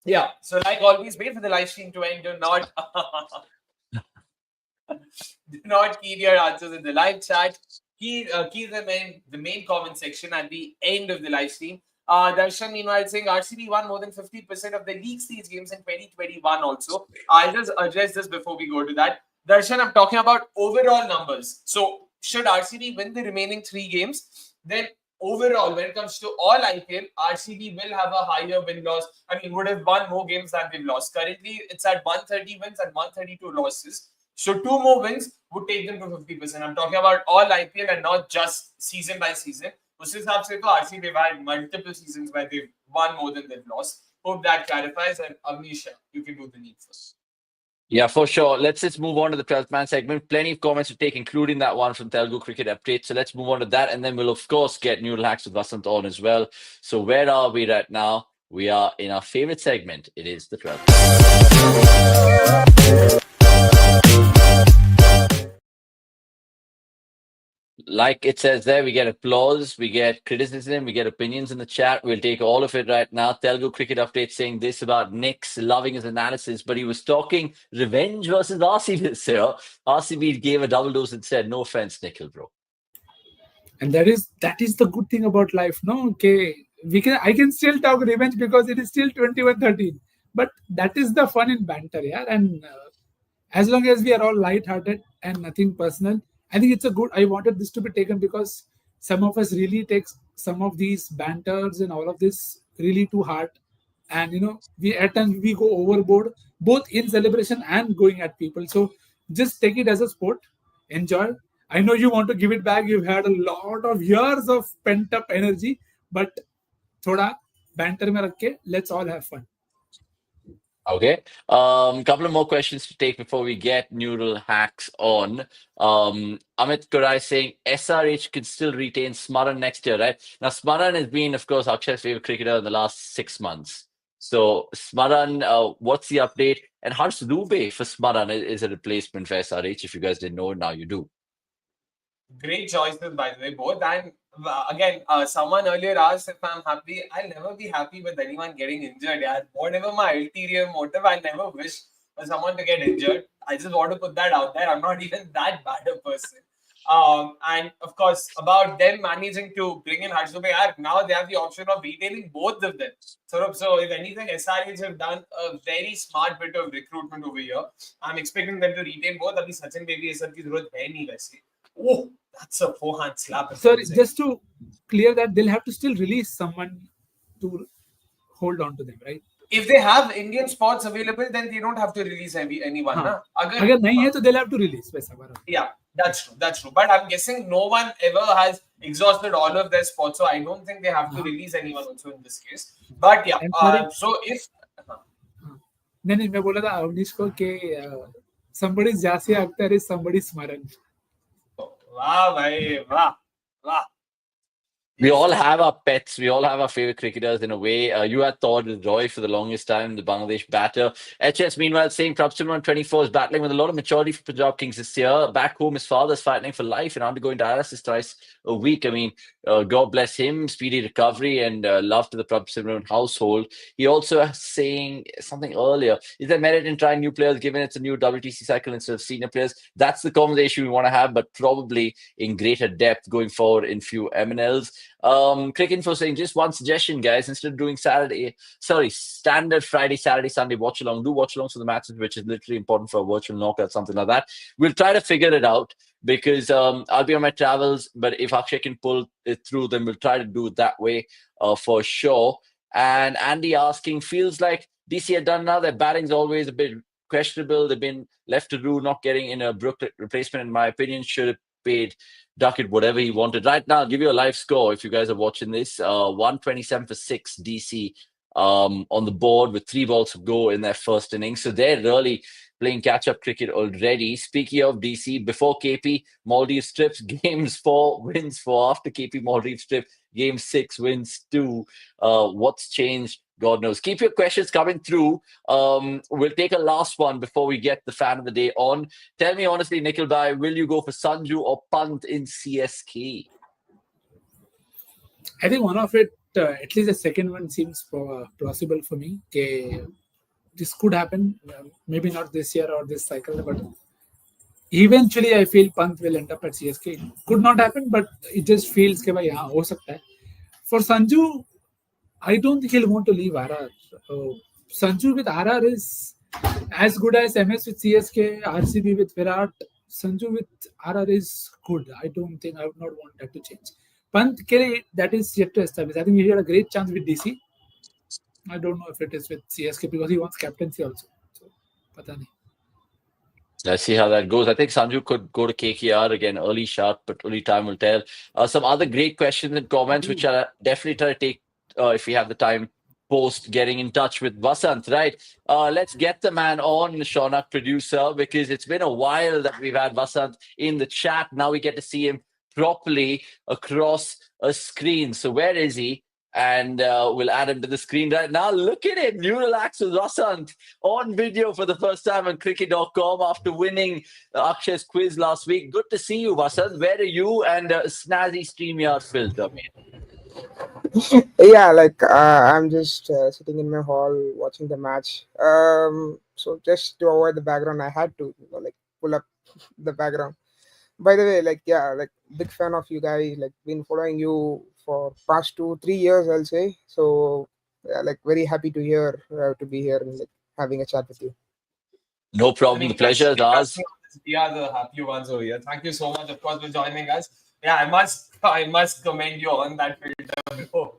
yeah, so like always, wait for the live stream to end. Do not key your answers in the live chat. Key them in the main comment section at the end of the live stream. Darshan, meanwhile, saying RCB won more than 50% of the league stage games in 2021 also. I'll just address this before we go to that. Darshan, I'm talking about overall numbers. So, should RCB win the remaining 3 games, then overall, when it comes to all IPL, RCB will have a higher win-loss. Would have won more games than they've lost. Currently, it's at 130 wins and 132 losses. So 2 more wins would take them to 50%. I'm talking about all IPL and not just season by season. उस हिसाब से तो RCB they've had multiple seasons where they've won more than they've lost. Hope that clarifies. And Avnisha, you can do the need first. Yeah, for sure. Let's just move on to the 12th man segment. Plenty of comments to take, including that one from Telugu Cricket Update. So let's move on to that. And then we'll, of course, get new hacks with Vasant on as well. So where are we right now? We are in our favorite segment. It is the 12th. Like it says there, we get applause, we get criticism, we get opinions in the chat. We'll take all of it right now. Telugu Cricket Update saying this about Nick's loving his analysis, but he was talking revenge versus RCB this year. RCB gave a double dose and said, no offense, Nikhil, bro. And that is the good thing about life, no? Okay, I can still talk revenge because it is still 21-13. But that is the fun in banter, yeah. And as long as we are all light-hearted and nothing personal, I think it's a good. I wanted this to be taken because some of us really take some of these banters and all of this really to heart, and we at times we go overboard both in celebration and going at people. So just take it as a sport, enjoy. I know you want to give it back. You've had a lot of years of pent up energy, but thoda banter mein rakh ke, let's all have fun. Okay. Couple of more questions to take before we get neural hacks on. Amit Kurai saying SRH can still retain Smaran next year, right? Now, Smaran has been, of course, Akshay's favorite cricketer in the last 6 months. So, Smaran, what's the update? And Harsh Dubey for Smaran is a replacement for SRH. If you guys didn't know, now you do. Great choices, by the way, both. And again, someone earlier asked if I'm happy. I'll never be happy with anyone getting injured. Yeah, whatever my ulterior motive, I never wish for someone to get injured. I just want to put that out there. I'm not even that bad a person. And of course, about them managing to bring in Howzzaat, now they have the option of retaining both of them. So if anything, SRH have done a very smart bit of recruitment over here. I'm expecting them to retain both. Abhi Sachin baby is की जरूरत है नहीं वैसे. Oh, that's a forehand slap. Sorry, just to clear that, they'll have to still release someone to hold on to them, right? If they have Indian spots available, then they don't have to release anyone. हाँ. Na? अगर नहीं है तो they'll have to release वैसा बराबर. Yeah, that's true. That's true. But I'm guessing no one ever has exhausted all of their spots, so I don't think they have to release anyone also in this case. But yeah, so if नहीं मैं बोला था अवनीश को कि somebody's Jasya Akhtar is somebody's Smaran. Wow, bhai, wow, wow. We all have our pets. We all have our favorite cricketers in a way. You had thought Roy for the longest time, the Bangladesh batter. HS, meanwhile, saying Prabhsimran 24 is battling with a lot of maturity for Punjab Kings this year. Back home, his father's fighting for life and undergoing dialysis twice a week. I mean, God bless him, speedy recovery and love to the Prabhsimran household. He also was saying something earlier. Is there merit in trying new players given it's a new WTC cycle instead of senior players? That's the conversation we want to have, but probably in greater depth going forward in few MNLs. Cricket Info saying just one suggestion, guys. Instead of doing standard Friday, Saturday, Sunday watch along, do watch alongs for the matches, which is literally important for a virtual knockout, something like that. We'll try to figure it out because I'll be on my travels, but if Akshay can pull it through, then we'll try to do it that way for sure. And Andy asking, feels like DC had done now. Their batting's always a bit questionable. They've been left to do, not getting in a Brook replacement, in my opinion. Should have paid Duckett whatever he wanted. Right now, I'll give you a live score if you guys are watching this. 127 for 6 DC on the board with 3 balls to go in their first innings. So they're really playing catch-up cricket already. Speaking of DC, before KP, Maldives trips, games 4, wins 4. After KP, Maldives trip, game 6, wins 2. What's changed? God knows. Keep your questions coming through. We'll take a last one before we get the fan of the day on. Tell me honestly, Nikhil Bhai, will you go for Sanju or Pant in CSK? I think one of it, at least the second one seems plausible for me. Okay, this could happen, maybe not this year or this cycle, but eventually I feel Pant will end up at CSK. Could not happen, but it just feels that yeah, ho sakta hai. For Sanju, I don't think he'll want to leave RR. Sanju with RR is as good as MS with CSK, RCB with Virat. Sanju with RR is good. I don't think I would not want that to change. Pant, that is yet to establish. I think he had a great chance with DC. I don't know if it is with CSK because he wants captaincy also. So, pata nahi. Let's see how that goes. I think Sanju could go to KKR again, early shot, but only time will tell. Some other great questions and comments, which I'll definitely try to take if we have the time post getting in touch with Vasant, right? Let's get the man on, Shaunak producer, because it's been a while that we've had Vasant in the chat. Now we get to see him properly across a screen. So where is he? And we'll add him to the screen right now. Look at him, new relax with Vasant on video for the first time on cricket.com after winning Akshay's quiz last week. Good to see you, Vasant. Where are you and snazzy StreamYard filter, mate? Yeah, like I'm just sitting in my hall watching the match. So just to avoid the background, I had to like pull up the background. By the way, like yeah, like big fan of you guys. Like been following you for past 2-3 years, I'll say. So yeah, like very happy to be here and like having a chat with you. No problem. The pleasure is ours. We are the happy ones over here. Thank you so much, of course, for joining us. Yeah, I must commend you on that filter. Oh,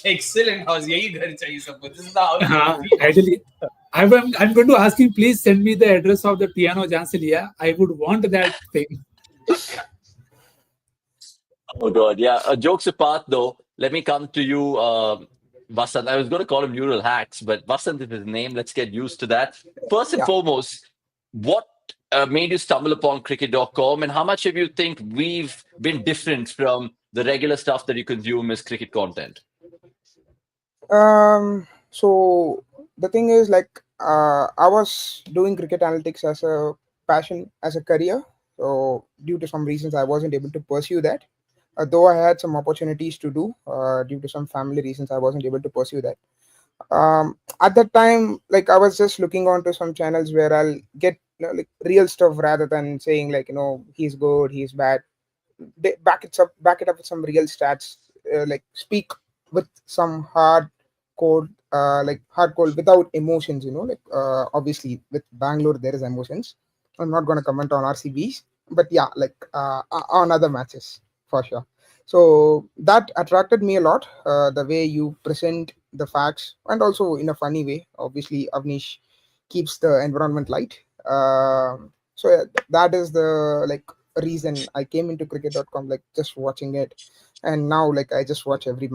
excellent house. This is the house. Ideally, I'm going to ask him, please send me the address of the piano jahan se liya. I would want that thing. Oh God, yeah. Jokes apart, though, let me come to you, Vasant. I was going to call him Neural Hacks, but Vasant is his name. Let's get used to that. First and foremost, what made you stumble upon cricket.com, and how much have you think we've been different from the regular stuff that you consume as cricket content? So the thing is, like, I was doing cricket analytics as a passion, as a career. So due to some reasons, I wasn't able to pursue that. Though I had some opportunities to do, due to some family reasons, I wasn't able to pursue that. At that time, like I was just looking onto some channels where I'll get like real stuff rather than saying like he's good, he's bad. They back it up with some real stats. Like speak with some hard code without emotions. Like obviously with Bangalore there is emotions. I'm not going to comment on RCBs, but yeah, like on other matches for sure. So that attracted me a lot. The way you present the facts and also in a funny way. Obviously, Avnish keeps the environment light. So yeah, that is the like reason I came into cricket.com, like just watching it, and now like I just watch every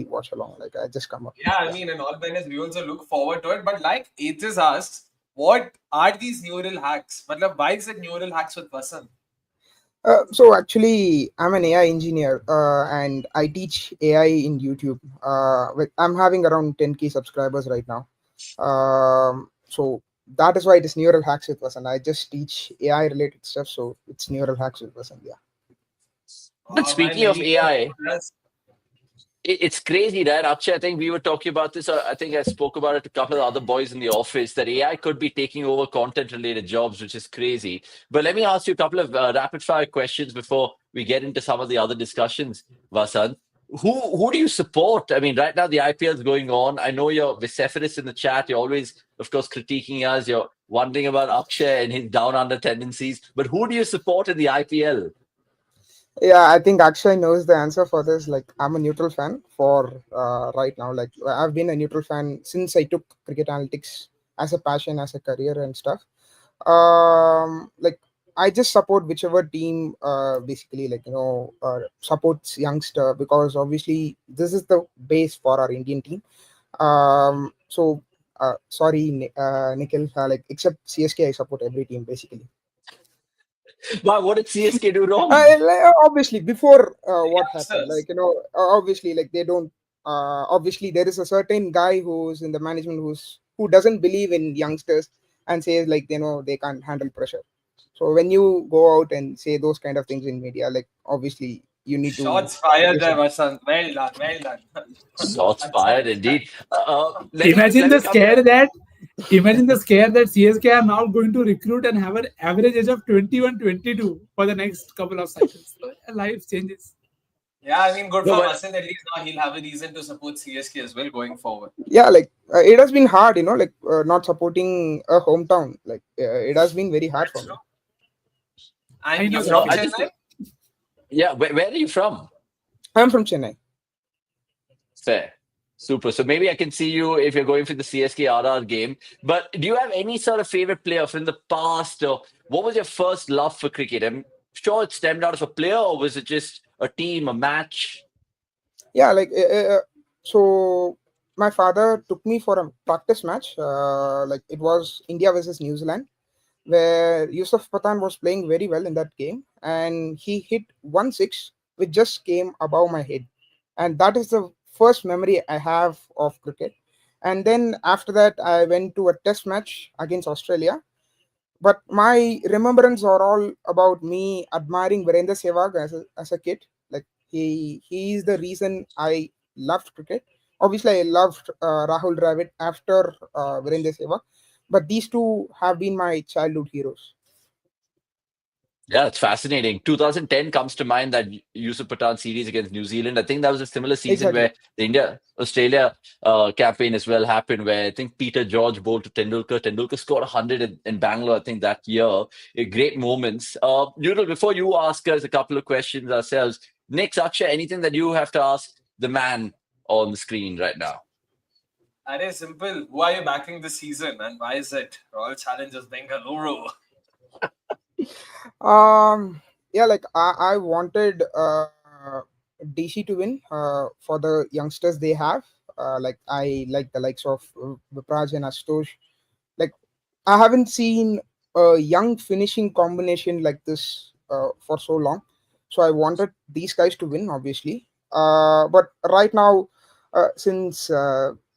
watch along. Like I just come up. Yeah, I mean, in all fairness, we also look forward to it. But like Aegis asked, what are these neural hacks? Matlab, why is it neural hacks with Vasant? So actually, I'm an AI engineer, and I teach AI in YouTube. I'm having around 10K subscribers right now. So that is why it is neural hacks with Vasant. I just teach AI related stuff, so it's neural hacks with Vasant. Yeah. But My speaking of many AI, yes. it's crazy, right? Akshay, I think we were talking about this. I think I spoke about it to a couple of other boys in the office that AI could be taking over content related jobs, which is crazy. But let me ask you a couple of rapid fire questions before we get into some of the other discussions, Vasant. Who do you support? I mean, right now the IPL is going on. I know you're vociferous in the chat. You're always, of course, critiquing us. You're wondering about Akshay and his down under tendencies. But who do you support in the IPL? Yeah, I think Akshay knows the answer for this. Like, I'm a neutral fan for right now. Like, I've been a neutral fan since I took cricket analytics as a passion, as a career, and stuff. Like, I just support whichever team, basically, like supports youngster, because obviously this is the base for our Indian team. So, sorry, Nikhil. Like, except CSK, I support every team basically. Why? What did CSK do wrong? Obviously before what happened, Youngsters. obviously, like they don't obviously there is a certain guy who's in the management who doesn't believe in youngsters and says like they can't handle pressure. So when you go out and say those kind of things in media, like obviously you need to Shots fired there, listen. Vasant. Well done, well done. Shots fired, indeed. Imagine Let me the come in. scare that Imagine the scare that CSK are now going to recruit and have an average age of 21, 22 for the next couple of cycles. So, life changes. Yeah, I mean, good No, for but Vasant. At least now he'll have a reason to support CSK as well going forward. Yeah, like it has been hard, like not supporting a hometown. Like it has been very hard for That's me. true. I And know you're that no, from I feeling. just Chennai? yeah. Where are you from? I'm from Chennai. Fair. Super. So maybe I can see you if you're going for the CSK RR game. But do you have any sort of favorite player from the past, or what was your first love for cricket? I'm sure it stemmed out of a player, or was it just a team, a match? Yeah, like so my father took me for a practice match. Like it was India versus New Zealand, where Yusuf Pathan was playing very well in that game, and he hit 1 6 which just came above my head, and that is the first memory I have of cricket. And then after that I went to a test match against Australia, but my remembrance are all about me admiring Virendra Sehwag as a kid. Like he is the reason I loved cricket. Obviously, I loved Rahul Dravid after Virendra Sehwag, but these two have been my childhood heroes. Yeah, it's fascinating. 2010 comes to mind, that Yusuf Pathan series against New Zealand. I think that was a similar season Exactly. where the India Australia campaign as well happened, where I think Peter George bowled to Tendulkar. Tendulkar scored 100 in Bangalore, I think, that year. Great moments. Noodle, before you ask us a couple of questions ourselves, Nick, Akshay, anything that you have to ask the man on the screen right now? That is simple. Who are you backing this season and why is it? Royal Challengers Bengaluru. Yeah, like I wanted DC to win for the youngsters they have. Like I like the likes of Vipraj and Astosh. Like I haven't seen a young finishing combination like this for so long. So I wanted these guys to win, obviously. But right now, since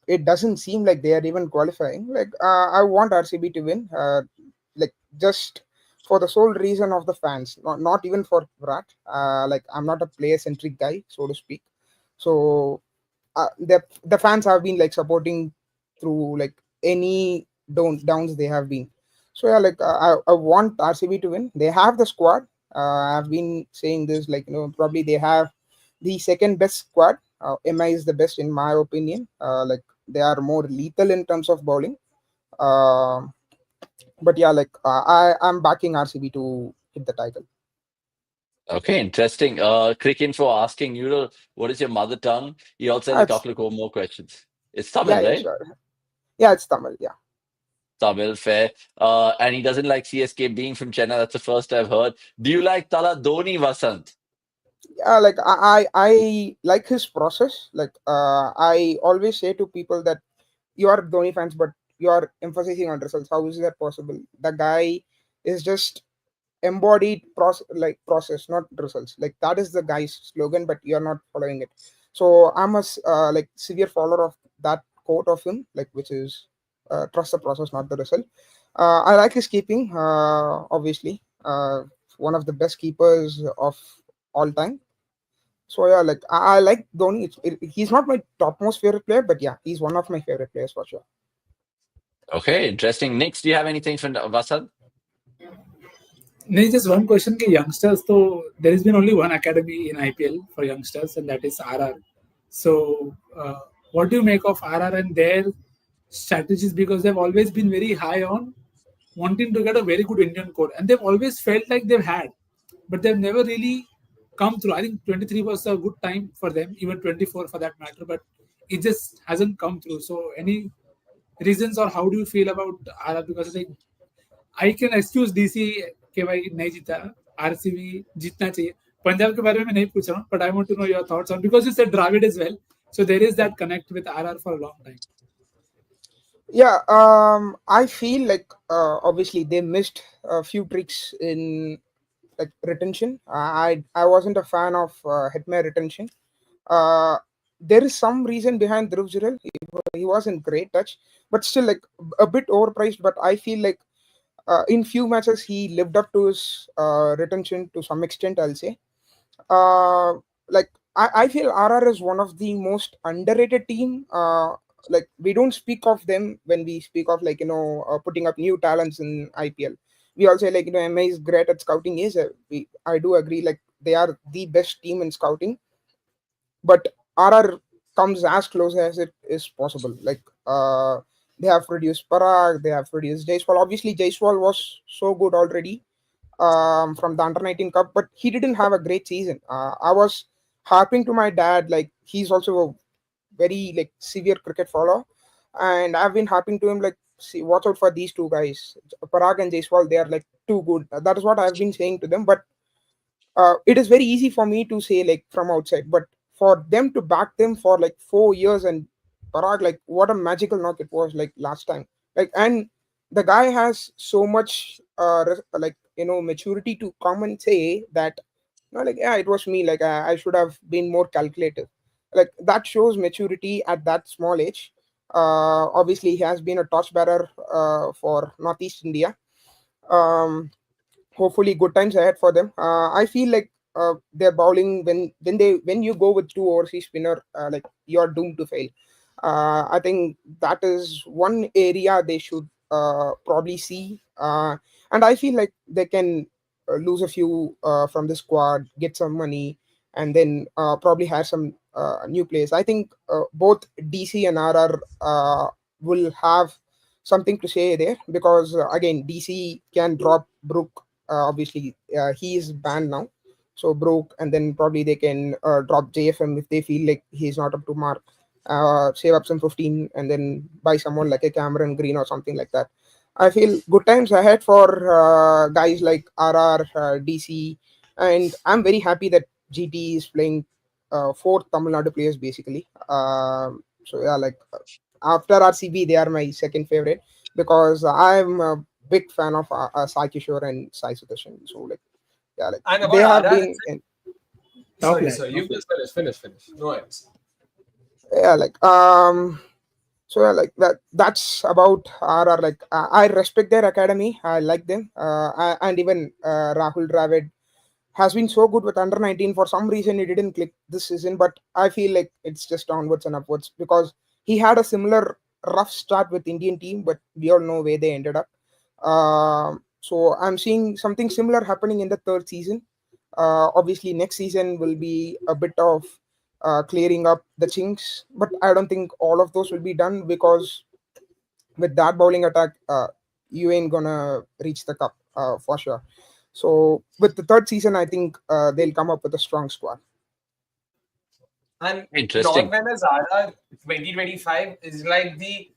it doesn't seem like they are even qualifying, like I want RCB to win. Like just for the sole reason of the fans, not even for Virat. Like I'm not a player centric guy, so to speak. So the fans have been like supporting through like any downs they have been. So yeah, like I want RCB to win. They have the squad. I've been saying this, like probably they have the second best squad. MI is the best in my opinion. Like they are more lethal in terms of bowling. Um but yeah, like I'm backing RCB to hit the title. Okay, interesting. Cricket for asking you to, what is your mother tongue? He also has a It's couple of more questions. It's yeah, Tamil, yeah, right? sure. Yeah, it's Tamil. Yeah. Tamil, fair. And he doesn't like CSK being from Chennai. That's the first I've heard. Do you like Tala Dhoni, Vasant? Yeah, like I like his process. Like I always say to people that you are Dhoni fans, but you are emphasizing on results. How is that possible? The guy is just embodied process, not results. Like that is the guy's slogan, but you're not following it. So I'm a like severe follower of that quote of him, like which is trust the process, not the result. I like his keeping. Obviously, one of the best keepers of all time. So yeah, like I like Dhoni. He's not my topmost favorite player, but yeah, he's one of my favorite players for sure. Okay, interesting. Next, do you have anything from Vasant? There's just one question कि youngsters तो there has been only one academy in IPL for youngsters and that is RR. So what do you make of RR and their strategies, because they've always been very high on wanting to get a very good Indian core and they've always felt like they've had, but they've never really come through. I think 23 was a good time for them, even 24 for that matter, but it just hasn't come through. So any reasons or how do you feel about RR? Because like I can excuse DC के भाई नहीं जीता, RCB जीतना चाहिए. पंजाब के बारे में नहीं पूछ रहा हूँ, but I want to know your thoughts on, because you said Dravid is well, so there is that connect with RR for a long time. Yeah, I feel like obviously they missed a few tricks in like retention. I wasn't a fan of Hitman retention. Uh, there is some reason behind Dhruv Jurel. He was in great touch, but still like a bit overpriced. But I feel like in few matches he lived up to his retention to some extent, I'll say. Like I feel RR is one of the most underrated team. Like we don't speak of them when we speak of like putting up new talents in IPL. We also like MA is great at scouting. Is I do agree, like they are the best team in scouting, but RR comes as close as it is possible. Like they have produced Parag, they have produced Jaiswal. Obviously Jaiswal was so good already from the under 19 cup, but he didn't have a great season. I was harping to my dad, like he's also a very like severe cricket follower, and I've been harping to him like, see, watch out for these two guys, Parag and Jaiswal. They are like too good. That is what I've been saying to them. But it is very easy for me to say like from outside, but for them to back them for like 4 years, and Parag, like what a magical knock it was like last time. Like, and the guy has so much like maturity to come and say that like yeah, it was me, like I should have been more calculative. Like that shows maturity at that small age. Obviously he has been a torchbearer for Northeast India. Hopefully good times ahead for them. I feel like their bowling, when you go with two overseas spinner, like you're doomed to fail. I think that is one area they should probably see. And I feel like they can lose a few from the squad, get some money, and then probably have some new players. I think both DC and RR will have something to say there, because again DC can drop Brook. Obviously he is banned now, so Brook, and then probably they can drop JFM if they feel like he's not up to mark. Save up some 15 and then buy someone like a Cameron Green or something like that. I feel good times ahead for guys like RR, DC, and I'm very happy that GT is playing four Tamil Nadu players basically. So yeah, like after RCB, they are my second favorite, because I'm a big fan of Sai Kishore and Sai Sudarshan. So like yeah, like And they about have RR, been in, Top sorry, line, sorry, top you line. just finish. No worries. yeah, like So yeah, like that's about RR. Like I respect their academy. I like them. And even Rahul Dravid has been so good with under 19. For some reason, he didn't click this season, but I feel like it's just onwards and upwards because he had a similar rough start with Indian team, but we all know where they ended up. So I'm seeing something similar happening in the third season. Obviously, next season will be a bit of clearing up the chinks, but I don't think all of those will be done because with that bowling attack, you ain't gonna reach the cup for sure. So with the third season, I think they'll come up with a strong squad. And in all Interesting. fairness, RR 2025 is like the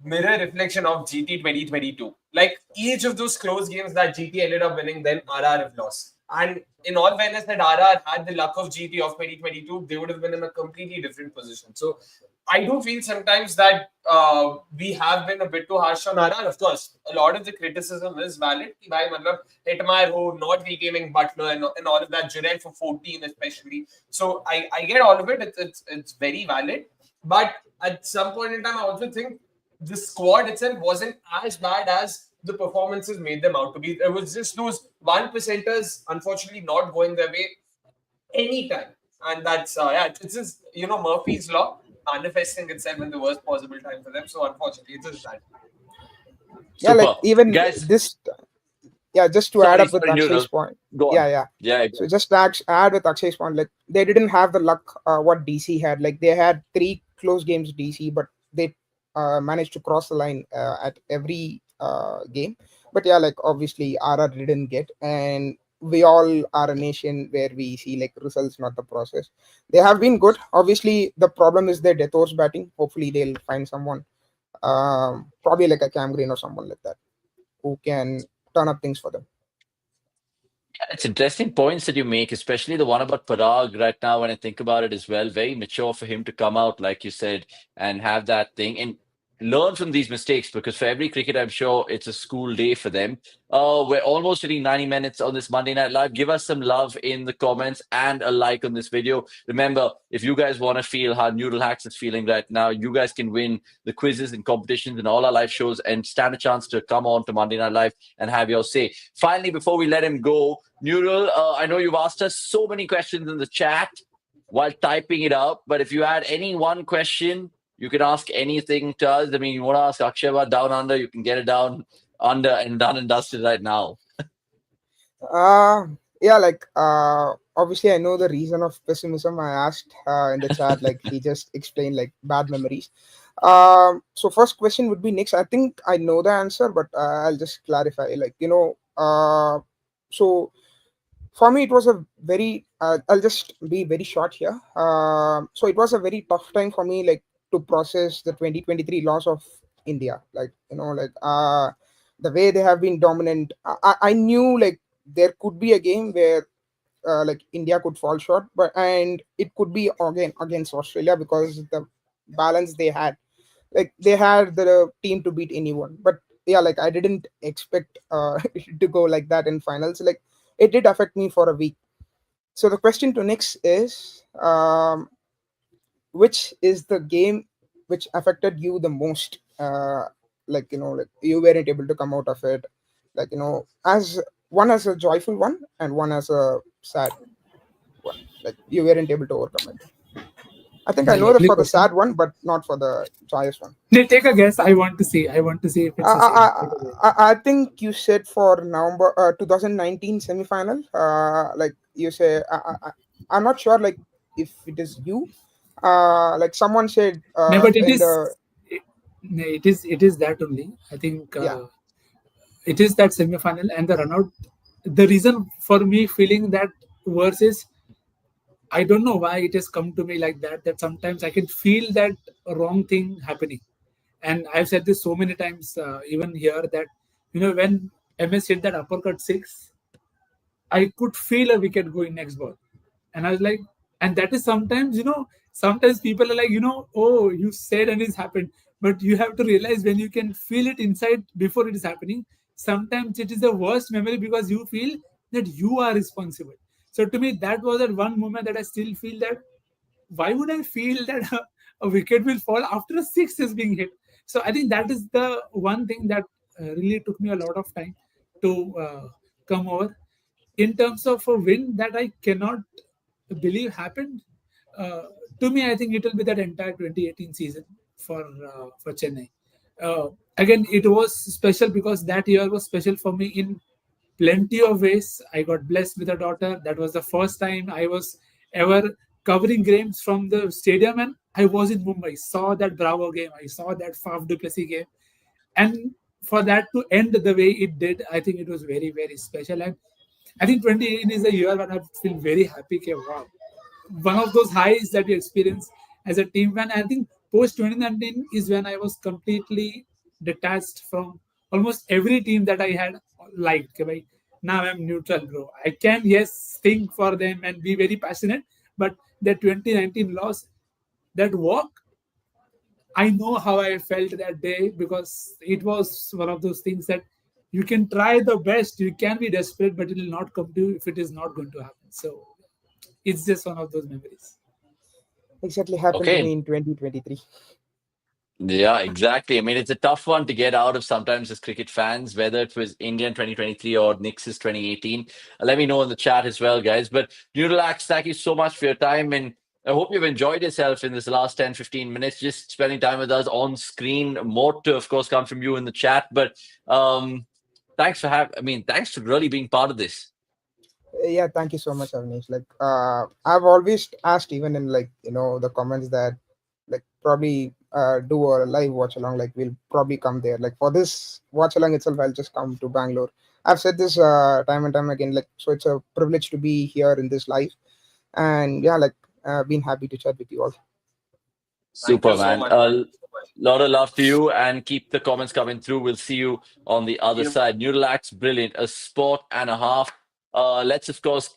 mirror reflection of GT 2022. Like each of those close games that GT ended up winning, then RR have lost. And in all fairness, that RR had the luck of GT of 2022, they would have been in a completely different position. So I do feel sometimes that we have been a bit too harsh on RR. Of course, a lot of the criticism is valid. Ki bhai, matlab, Hitmar who not reclaiming Butler and all of that, Jurel for 14 especially. So I get all of it. It's very valid. But at some point in time, I also think the squad itself wasn't as bad as the performances made them out to be. It was just those 1%ers, unfortunately, not going their way anytime. And that's, it's just, Murphy's Law manifesting itself in the worst possible time for them. So, unfortunately, it's just that. Yeah, like Super. even Guys, this. Yeah, just to add sorry, up with sorry, Akshay's Neural. point. Go on. Yeah, yeah. Yeah, So just to add with Akshay's point, like they didn't have the luck what DC had. Like they had three close games DC, but they managed to cross the line at every game. But yeah, like obviously RR didn't get, and we all are a nation where we see like results, not the process. They have been good. Obviously, the problem is their death horse batting. Hopefully, they'll find someone, probably like a Cam Green or someone like that, who can turn up things for them. it's interesting points that you make, especially the one about Parag right now. When I think about it as well, very mature for him to come out, like you said, and have that thing and learn from these mistakes. Because for every cricket, I'm sure it's a school day for them. We're almost hitting 90 minutes on this Monday Night Live. Give us some love in the comments and a like on this video. Remember, if you guys want to feel how Noodle Hacks is feeling right now, you guys can win the quizzes and competitions and all our live shows and stand a chance to come on to Monday Night Live and have your say. Finally, before we let him go, Neural, I know you've asked us so many questions in the chat while typing it out, but if you had any one question, you can ask anything to us. I mean, you want to ask Akshay about Down Under, you can get it down under and done and dusted right now. Yeah, like obviously I know the reason of pessimism. I asked in the chat, like he just explained like bad memories. So first question would be Knicks. I think I know the answer, but I'll just clarify. Like so for me it was a very I'll just be very short here. So it was a very tough time for me, like to process the 2023 loss of India. Like the way they have been dominant. I knew like there could be a game where like India could fall short, but and it could be again against Australia because the balance they had, like they had the team to beat anyone. But yeah, like I didn't expect it to go like that in finals. Like it did affect me for a week. So the question to next is, which is the game which affected you the most? Like like you weren't able to come out of it. Like as one as a joyful one and one as a sad one. Like you weren't able to overcome it. I think I It's a know that lovely for the question. sad one, but not for the joyous one. Take a guess. I want to see. I want to see if it's the same. Take a guess. I think you said for November 2019 semi-final. Like you say, I'm not sure. Like if it is you, like someone said No, but it in is. the It is that only. I think yeah. it is that semi-final and the run out. The reason for me feeling that worse is I don't know why it has come to me like that. That sometimes I can feel that wrong thing happening, and I've said this so many times, even here, that when MS hit that uppercut six, I could feel a wicket going next ball. And I was like, and that is sometimes, sometimes people are like, oh, you said and it's happened. But you have to realize when you can feel it inside before it is happening, sometimes it is the worst memory because you feel that you are responsible. So to me, that was that one moment that I still feel that why would I feel that a wicket will fall after a six is being hit. So I think that is the one thing that really took me a lot of time to come over. In terms of a win that I cannot believe happened, uh, to me, I think it will be that entire 2018 season for Chennai. Uh, Again, it was special because that year was special for me in plenty of ways. I got blessed with a daughter. That was the first time I was ever covering games from the stadium, and I was in Mumbai. Saw that Bravo game. I saw that Faf du Plessis game, and for that to end the way it did, I think it was very, very special. And I think 2018 is a year when I feel very happy. Okay, wow, one of those highs that you experience as a team fan. I think post 2019 is when I was completely detached from almost every team that I had liked. Okay, bhai, now I'm neutral, bro. I can, yes, think for them and be very passionate, but the 2019 loss, that walk, I know how I felt that day because it was one of those things that you can try the best, you can be desperate, but it will not come to you if it is not going to happen. So it's just one of those memories. Exactly happened to Okay. me in 2023. Yeah, exactly. I mean, it's a tough one to get out of sometimes as cricket fans, whether it was Indian 2023 or Knicks' 2018. Let me know in the chat as well, guys. But do relax. Thank you so much for your time. And I hope you've enjoyed yourself in this last 10, 15 minutes, just spending time with us on screen. More to, of course, come from you in the chat. But thanks thanks for really being part of this. Yeah, thank you so much, Avnish. Like, I've always asked, even in like the comments, that like probably do a live watch along. Like, we'll probably come there. Like for this watch along itself, I'll just come to Bangalore. I've said this time and time again. Like, so it's a privilege to be here in this live, and yeah, like been happy to chat with you all. Thank you Super, so man. much. A lot of love to you and keep the comments coming through. We'll see you on the other side. Newlax, brilliant. A sport and a half. Let's, of course,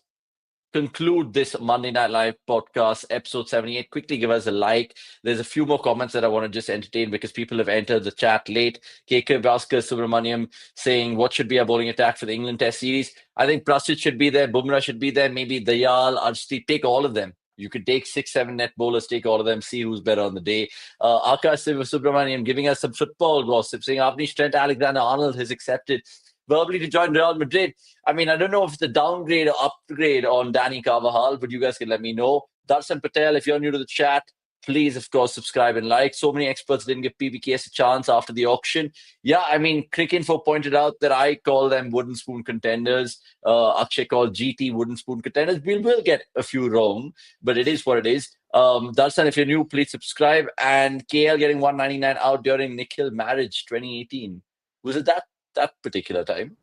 conclude this Monday Night Live podcast, episode 78. Quickly give us a like. There's a few more comments that I want to just entertain because people have entered the chat late. KK Bhaskar Subramaniam saying, what should be our bowling attack for the England Test series? I think Prasid should be there. Bumrah should be there. Maybe Dayal, Arshdeep. Take all of them. You could take 6-7 net bowlers, take all of them, see who's better on the day. Akash Subramaniam giving us some football gossip, saying Avnish Trent Alexander-Arnold has accepted verbally to join Real Madrid. I mean, I don't know if it's a downgrade or upgrade on Danny Carvajal, but you guys can let me know. Darshan Patel, if you're new to the chat, please, of course, subscribe and like. So many experts didn't give PBKS a chance after the auction. Yeah, I mean, Cricinfo pointed out that I call them wooden spoon contenders. Akshay called GT wooden spoon contenders. We'll get a few wrong, but it is what it is. Darshan, if you're new, please subscribe. And KL getting 199 out during Nikhil marriage 2018. Was it that particular time?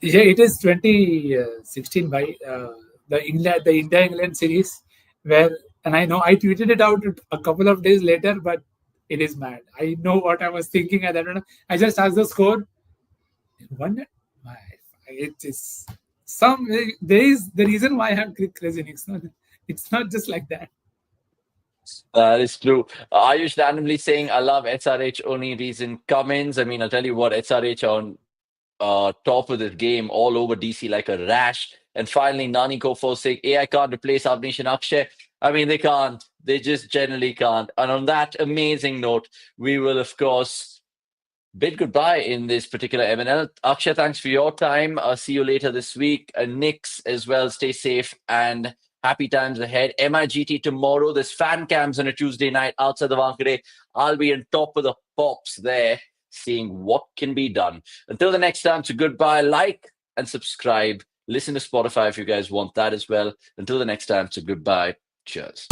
Yeah, it is 2016 by the India-England series where, and I know I tweeted it out a couple of days later, but it is mad. I know what I was thinking at that time. I just asked the score. One, it is there is the reason why I have crazy. It's not just like that. That is true. Ayush randomly saying, I love SRH, only reason Cummins. I mean, I'll tell you what, SRH on top of this game, all over DC like a rash. And finally, Nani Kofo saying, AI can't replace Avnish and Akshay. I mean, they can't. They just generally can't. And on that amazing note, we will, of course, bid goodbye in this particular MNL. Akshay, thanks for your time. I'll see you later this week. Nix as well. Stay safe and happy times ahead. MIGT tomorrow. There's fan cams on a Tuesday night outside the Wankhede. I'll be on top of the pops there, seeing what can be done. Until the next time, so goodbye. Like and subscribe. Listen to Spotify if you guys want that as well. Until the next time, so goodbye. Cheers.